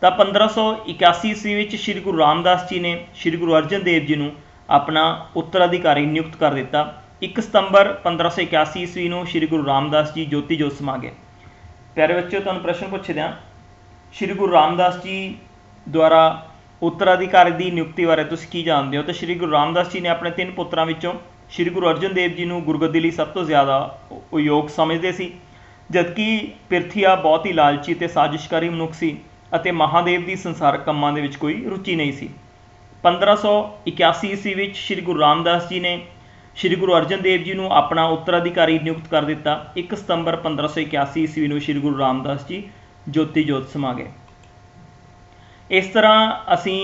ਤਾਂ 1581 ਈਸਵੀ ਵਿੱਚ ਸ਼੍ਰੀ ਗੁਰੂ ਰਾਮਦਾਸ ਜੀ ਨੇ ਸ਼੍ਰੀ ਗੁਰੂ ਅਰਜਨ ਦੇਵ ਜੀ ਨੂੰ ਆਪਣਾ ਉੱਤਰਾਧਿਕਾਰੀ ਨਿਯੁਕਤ ਕਰ ਦਿੱਤਾ। 1 ਸਤੰਬਰ 1581 ਈਸਵੀ ਨੂੰ ਸ਼੍ਰੀ ਗੁਰੂ ਰਾਮਦਾਸ ਜੀ ਜੋਤੀ ਜੋਤ ਸਮਾ ਗਏ। ਪਿਆਰੇ ਬੱਚਿਓ, ਤੁਹਾਨੂੰ ਪ੍ਰਸ਼ਨ ਪੁੱਛਦੇ ਹਾਂ, ਸ਼੍ਰੀ ਗੁਰੂ ਰਾਮਦਾਸ ਜੀ ਦੁਆਰਾ ਉੱਤਰਾਧਿਕਾਰੀ ਦੀ ਨਿਯੁਕਤੀ ਬਾਰੇ ਤੁਸੀਂ ਕੀ ਜਾਣਦੇ ਹੋ? ਤਾਂ ਸ਼੍ਰੀ ਗੁਰੂ ਰਾਮਦਾਸ ਜੀ ਨੇ ਆਪਣੇ 3 ਪੁੱਤਰਾਂ ਵਿੱਚੋਂ ਸ਼੍ਰੀ ਗੁਰੂ ਅਰਜਨ ਦੇਵ ਜੀ ਨੂੰ ਗੁਰਗੱਦੀ ਲਈ ਸਭ ਤੋਂ ਜ਼ਿਆਦਾ ਯੋਗ ਸਮਝਦੇ ਸੀ, ਜਦਕਿ ਪਿਰਥੀਆ ਬਹੁਤ ਹੀ ਲਾਲਚੀ ਅਤੇ ਸਾਜ਼ਿਸ਼ਕਾਰੀ ਮਨੁੱਖ ਸੀ ਅਤੇ ਮਹਾਦੇਵ ਦੀ ਸੰਸਾਰਕ ਕੰਮਾਂ ਦੇ ਵਿੱਚ ਕੋਈ ਰੁਚੀ ਨਹੀਂ ਸੀ। 1581 ਈਸਵੀ ਵਿੱਚ ਸ਼੍ਰੀ ਗੁਰੂ ਰਾਮਦਾਸ ਜੀ ਨੇ ਸ਼੍ਰੀ ਗੁਰੂ ਅਰਜਨ ਦੇਵ ਜੀ ਨੂੰ ਆਪਣਾ ਉੱਤਰਾਧਿਕਾਰੀ ਨਿਯੁਕਤ ਕਰ ਦਿੱਤਾ। 1 ਸਤੰਬਰ 1581 ਈਸਵੀ ਨੂੰ ਸ਼੍ਰੀ ਗੁਰੂ ਰਾਮਦਾਸ ਜੀ ਜੋਤੀ ਜੋਤ ਸਮਾ ਗਏ। ਇਸ ਤਰ੍ਹਾਂ ਅਸੀਂ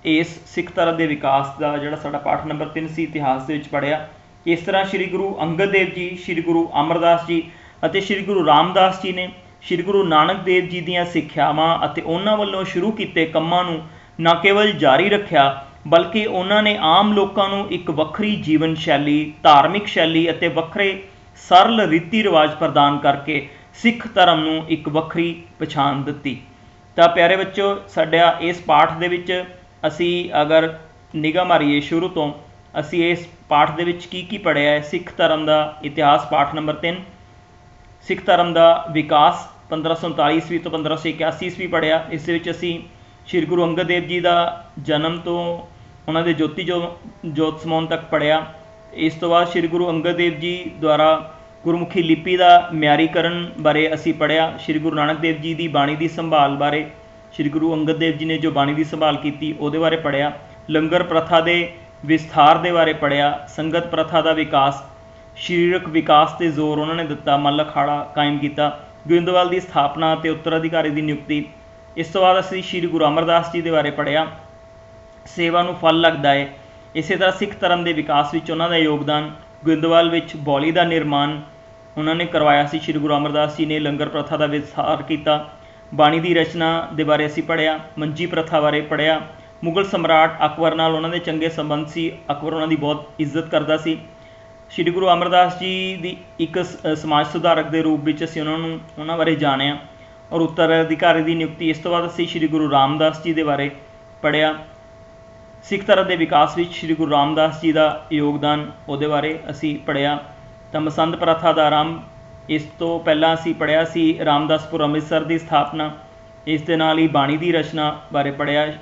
ਇਸ ਸਿੱਖ ਧਰਮ ਦੇ ਵਿਕਾਸ ਦਾ ਜਿਹੜਾ ਸਾਡਾ ਪਾਠ ਨੰਬਰ 3 ਸੀ ਇਤਿਹਾਸ ਦੇ ਵਿੱਚ ਪੜ੍ਹਿਆ। ਇਸ ਤਰ੍ਹਾਂ ਸ਼੍ਰੀ ਗੁਰੂ ਅੰਗਦ ਦੇਵ ਜੀ, ਸ਼੍ਰੀ ਗੁਰੂ ਅਮਰਦਾਸ ਜੀ ਅਤੇ ਸ਼੍ਰੀ ਗੁਰੂ ਰਾਮਦਾਸ ਜੀ ਨੇ ਸ਼੍ਰੀ ਗੁਰੂ ਨਾਨਕ ਦੇਵ ਜੀ ਦੀਆਂ ਸਿੱਖਿਆਵਾਂ ਅਤੇ ਉਹਨਾਂ ਵੱਲੋਂ ਸ਼ੁਰੂ ਕੀਤੇ ਕੰਮਾਂ ਨੂੰ ਨਾ ਕੇਵਲ ਜਾਰੀ ਰੱਖਿਆ, ਬਲਕਿ ਉਹਨਾਂ ਨੇ ਆਮ ਲੋਕਾਂ ਨੂੰ ਇੱਕ ਵੱਖਰੀ ਜੀਵਨ ਸ਼ੈਲੀ, ਧਾਰਮਿਕ ਸ਼ੈਲੀ ਅਤੇ ਵੱਖਰੇ ਸਰਲ ਰੀਤੀ ਰਿਵਾਜ ਪ੍ਰਦਾਨ ਕਰਕੇ ਸਿੱਖ ਧਰਮ ਨੂੰ ਇੱਕ ਵੱਖਰੀ ਪਛਾਣ ਦਿੱਤੀ। ਤਾਂ ਪਿਆਰੇ ਬੱਚਿਓ, ਸਾਡਾ ਇਸ ਪਾਠ ਦੇ ਵਿੱਚ ਅਸੀਂ ਅਗਰ ਨਿਗਾਹ ਮਾਰੀਏ ਸ਼ੁਰੂ ਤੋਂ, ਅਸੀਂ ਇਸ ਪਾਠ ਦੇ ਵਿੱਚ ਕੀ ਪੜ੍ਹਿਆ ਹੈ? ਸਿੱਖ ਧਰਮ ਦਾ ਇਤਿਹਾਸ ਪਾਠ ਨੰਬਰ 3, ਸਿੱਖ ਧਰਮ ਦਾ ਵਿਕਾਸ 1539 ਈਸਵੀ ਤੋਂ 1581 ਈਸਵੀ ਪੜ੍ਹਿਆ। ਇਸ ਦੇ ਵਿੱਚ ਅਸੀਂ ਸ਼੍ਰੀ ਗੁਰੂ ਅੰਗਦ ਦੇਵ ਜੀ ਦਾ ਜਨਮ ਤੋਂ ਉਹਨਾਂ ਦੇ ਜੋਤੀ ਜੋਤ ਸਮਾਉਣ ਤੱਕ ਪੜ੍ਹਿਆ। ਇਸ ਤੋਂ ਬਾਅਦ ਸ਼੍ਰੀ ਗੁਰੂ ਅੰਗਦ ਦੇਵ ਜੀ ਦੁਆਰਾ ਗੁਰਮੁਖੀ ਲਿਪੀ ਦਾ ਮਿਆਰੀਕਰਨ ਬਾਰੇ ਅਸੀਂ ਪੜ੍ਹਿਆ। ਸ਼੍ਰੀ ਗੁਰੂ ਨਾਨਕ ਦੇਵ ਜੀ ਦੀ ਬਾਣੀ ਦੀ ਸੰਭਾਲ ਬਾਰੇ, ਸ਼੍ਰੀ ਗੁਰੂ ਅੰਗਦ ਦੇਵ ਜੀ ਨੇ ਜੋ ਬਾਣੀ ਦੀ ਸੰਭਾਲ ਕੀਤੀ ਉਹਦੇ ਬਾਰੇ ਪੜ੍ਹਿਆ। ਲੰਗਰ ਪ੍ਰਥਾ ਦੇ ਵਿਸਥਾਰ ਦੇ ਬਾਰੇ ਪੜ੍ਹਿਆ। ਸੰਗਤ ਪ੍ਰਥਾ ਦਾ ਵਿਕਾਸ, ਸਰੀਰਕ ਵਿਕਾਸ 'ਤੇ ਜ਼ੋਰ ਉਹਨਾਂ ਨੇ ਦਿੱਤਾ, ਮੱਲ ਅਖਾੜਾ ਕਾਇਮ ਕੀਤਾ। ਗੋਇੰਦਵਾਲ ਦੀ ਸਥਾਪਨਾ ਅਤੇ ਉੱਤਰਾਧਿਕਾਰੀ ਦੀ ਨਿਯੁਕਤੀ। ਇਸ ਤੋਂ ਬਾਅਦ ਅਸੀਂ ਸ਼੍ਰੀ ਗੁਰੂ ਅਮਰਦਾਸ ਜੀ ਦੇ ਬਾਰੇ ਪੜ੍ਹਿਆ। ਸੇਵਾ ਨੂੰ ਫਲ ਲੱਗਦਾ ਹੈ। ਇਸੇ ਤਰ੍ਹਾਂ ਸਿੱਖ ਧਰਮ ਦੇ ਵਿਕਾਸ ਵਿੱਚ ਉਹਨਾਂ ਦਾ ਯੋਗਦਾਨ। ਗੋਇੰਦਵਾਲ ਵਿੱਚ ਬੌਲੀ ਦਾ ਨਿਰਮਾਣ ਉਹਨਾਂ ਨੇ ਕਰਵਾਇਆ ਸੀ। ਸ਼੍ਰੀ ਗੁਰੂ ਅਮਰਦਾਸ ਜੀ ਨੇ ਲੰਗਰ ਪ੍ਰਥਾ ਦਾ ਵਿਸਥਾਰ ਕੀਤਾ। ਬਾਣੀ ਦੀ ਰਚਨਾ ਦੇ ਬਾਰੇ ਅਸੀਂ ਪੜ੍ਹਿਆ। ਮੰਜੀ ਪ੍ਰਥਾ ਬਾਰੇ ਪੜ੍ਹਿਆ। ਮੁਗਲ ਸਮਰਾਟ ਅਕਬਰ ਨਾਲ ਉਹਨਾਂ ਦੇ ਚੰਗੇ ਸੰਬੰਧ ਸੀ। ਅਕਬਰ ਉਹਨਾਂ ਦੀ ਬਹੁਤ ਇੱਜ਼ਤ ਕਰਦਾ ਸੀ। ਸ਼੍ਰੀ ਗੁਰੂ ਅਮਰਦਾਸ ਜੀ ਦੀ ਇੱਕ ਸਮਾਜ ਸੁਧਾਰਕ ਦੇ ਰੂਪ ਵਿੱਚ ਅਸੀਂ ਉਹਨਾਂ ਬਾਰੇ ਜਾਣਿਆ ਔਰ ਉੱਤਰਾਧਿਕਾਰੀ ਦੀ ਨਿਯੁਕਤੀ। ਇਸ ਤੋਂ ਬਾਅਦ ਅਸੀਂ ਸ਼੍ਰੀ ਗੁਰੂ ਰਾਮਦਾਸ ਜੀ ਦੇ ਬਾਰੇ ਪੜ੍ਹਿਆ। ਸਿੱਖ ਧਰਮ ਦੇ ਵਿਕਾਸ ਵਿੱਚ ਸ਼੍ਰੀ ਗੁਰੂ ਰਾਮਦਾਸ ਜੀ ਦਾ ਯੋਗਦਾਨ, ਉਹਦੇ ਬਾਰੇ ਅਸੀਂ ਪੜ੍ਹਿਆ। ਤਾਂ ਮਸੰਦ ਪ੍ਰਥਾ ਦਾ ਆਰੰਭ, ਇਸ ਤੋਂ ਪਹਿਲਾਂ ਅਸੀਂ ਪੜ੍ਹਿਆ ਸੀ ਰਾਮਦਾਸਪੁਰ ਅੰਮ੍ਰਿਤਸਰ ਦੀ ਸਥਾਪਨਾ। ਇਸ ਦੇ ਨਾਲ ਹੀ ਬਾਣੀ ਦੀ ਰਚਨਾ ਬਾਰੇ ਪੜ੍ਹਿਆ,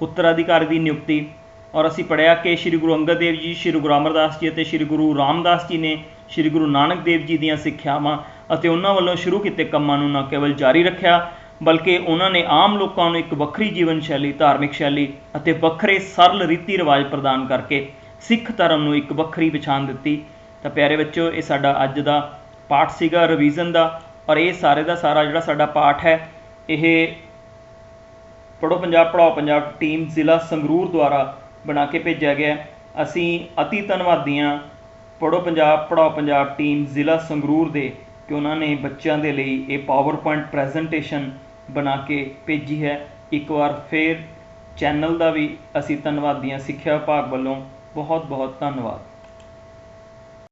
ਉੱਤਰਾਧਿਕਾਰੀ ਦੀ ਨਿਯੁਕਤੀ। ਔਰ ਅਸੀਂ ਪੜ੍ਹਿਆ ਕਿ ਸ਼੍ਰੀ ਗੁਰੂ ਅੰਗਦ ਦੇਵ ਜੀ, ਸ਼੍ਰੀ ਗੁਰੂ ਅਮਰਦਾਸ ਜੀ ਅਤੇ ਸ਼੍ਰੀ ਗੁਰੂ ਰਾਮਦਾਸ ਜੀ ਨੇ ਸ਼੍ਰੀ ਗੁਰੂ ਨਾਨਕ ਦੇਵ ਜੀ ਦੀਆਂ ਸਿੱਖਿਆਵਾਂ ਅਤੇ ਉਹਨਾਂ ਵੱਲੋਂ ਸ਼ੁਰੂ ਕੀਤੇ ਕੰਮਾਂ ਨੂੰ ਨਾ ਕੇਵਲ ਜਾਰੀ ਰੱਖਿਆ, ਬਲਕਿ ਉਹਨਾਂ ਨੇ ਆਮ ਲੋਕਾਂ ਨੂੰ ਇੱਕ ਵੱਖਰੀ ਜੀਵਨ ਸ਼ੈਲੀ, ਧਾਰਮਿਕ ਸ਼ੈਲੀ ਅਤੇ ਵੱਖਰੇ ਸਰਲ ਰੀਤੀ ਰਿਵਾਜ ਪ੍ਰਦਾਨ ਕਰਕੇ ਸਿੱਖ ਧਰਮ ਨੂੰ ਇੱਕ ਵੱਖਰੀ ਪਛਾਣ ਦਿੱਤੀ। ਤਾਂ ਪਿਆਰੇ ਬੱਚਿਓ, ਇਹ ਸਾਡਾ ਅੱਜ ਦਾ ਪਾਠ ਸੀਗਾ ਰਿਵੀਜ਼ਨ ਦਾ। ਔਰ ਇਹ ਸਾਰੇ ਦਾ ਸਾਰਾ ਜਿਹੜਾ ਸਾਡਾ ਪਾਠ ਹੈ, ਇਹ ਪੜ੍ਹੋ ਪੰਜਾਬ ਪੜ੍ਹਾਓ ਪੰਜਾਬ ਟੀਮ ਜ਼ਿਲ੍ਹਾ ਸੰਗਰੂਰ ਦੁਆਰਾ ਬਣਾ ਕੇ ਭੇਜਿਆ ਗਿਆ। ਅਸੀਂ ਅਤੀ ਧੰਨਵਾਦੀ ਹਾਂ ਪੜ੍ਹੋ ਪੰਜਾਬ ਪੜ੍ਹਾਓ ਪੰਜਾਬ ਟੀਮ ਜ਼ਿਲ੍ਹਾ ਸੰਗਰੂਰ ਦੇ ਕਿ ਉਹਨਾਂ ਨੇ ਬੱਚਿਆਂ ਦੇ ਲਈ ਇਹ ਪਾਵਰ ਪੁਆਇੰਟ ਪ੍ਰੈਜੈਂਟੇਸ਼ਨ ਬਣਾ ਕੇ ਭੇਜੀ ਹੈ। ਇੱਕ ਵਾਰ ਫਿਰ ਚੈਨਲ ਦਾ ਵੀ ਅਸੀਂ ਧੰਨਵਾਦੀ ਹਾਂ। ਸਿੱਖਿਆ ਵਿਭਾਗ ਵੱਲੋਂ ਬਹੁਤ ਬਹੁਤ ਧੰਨਵਾਦ।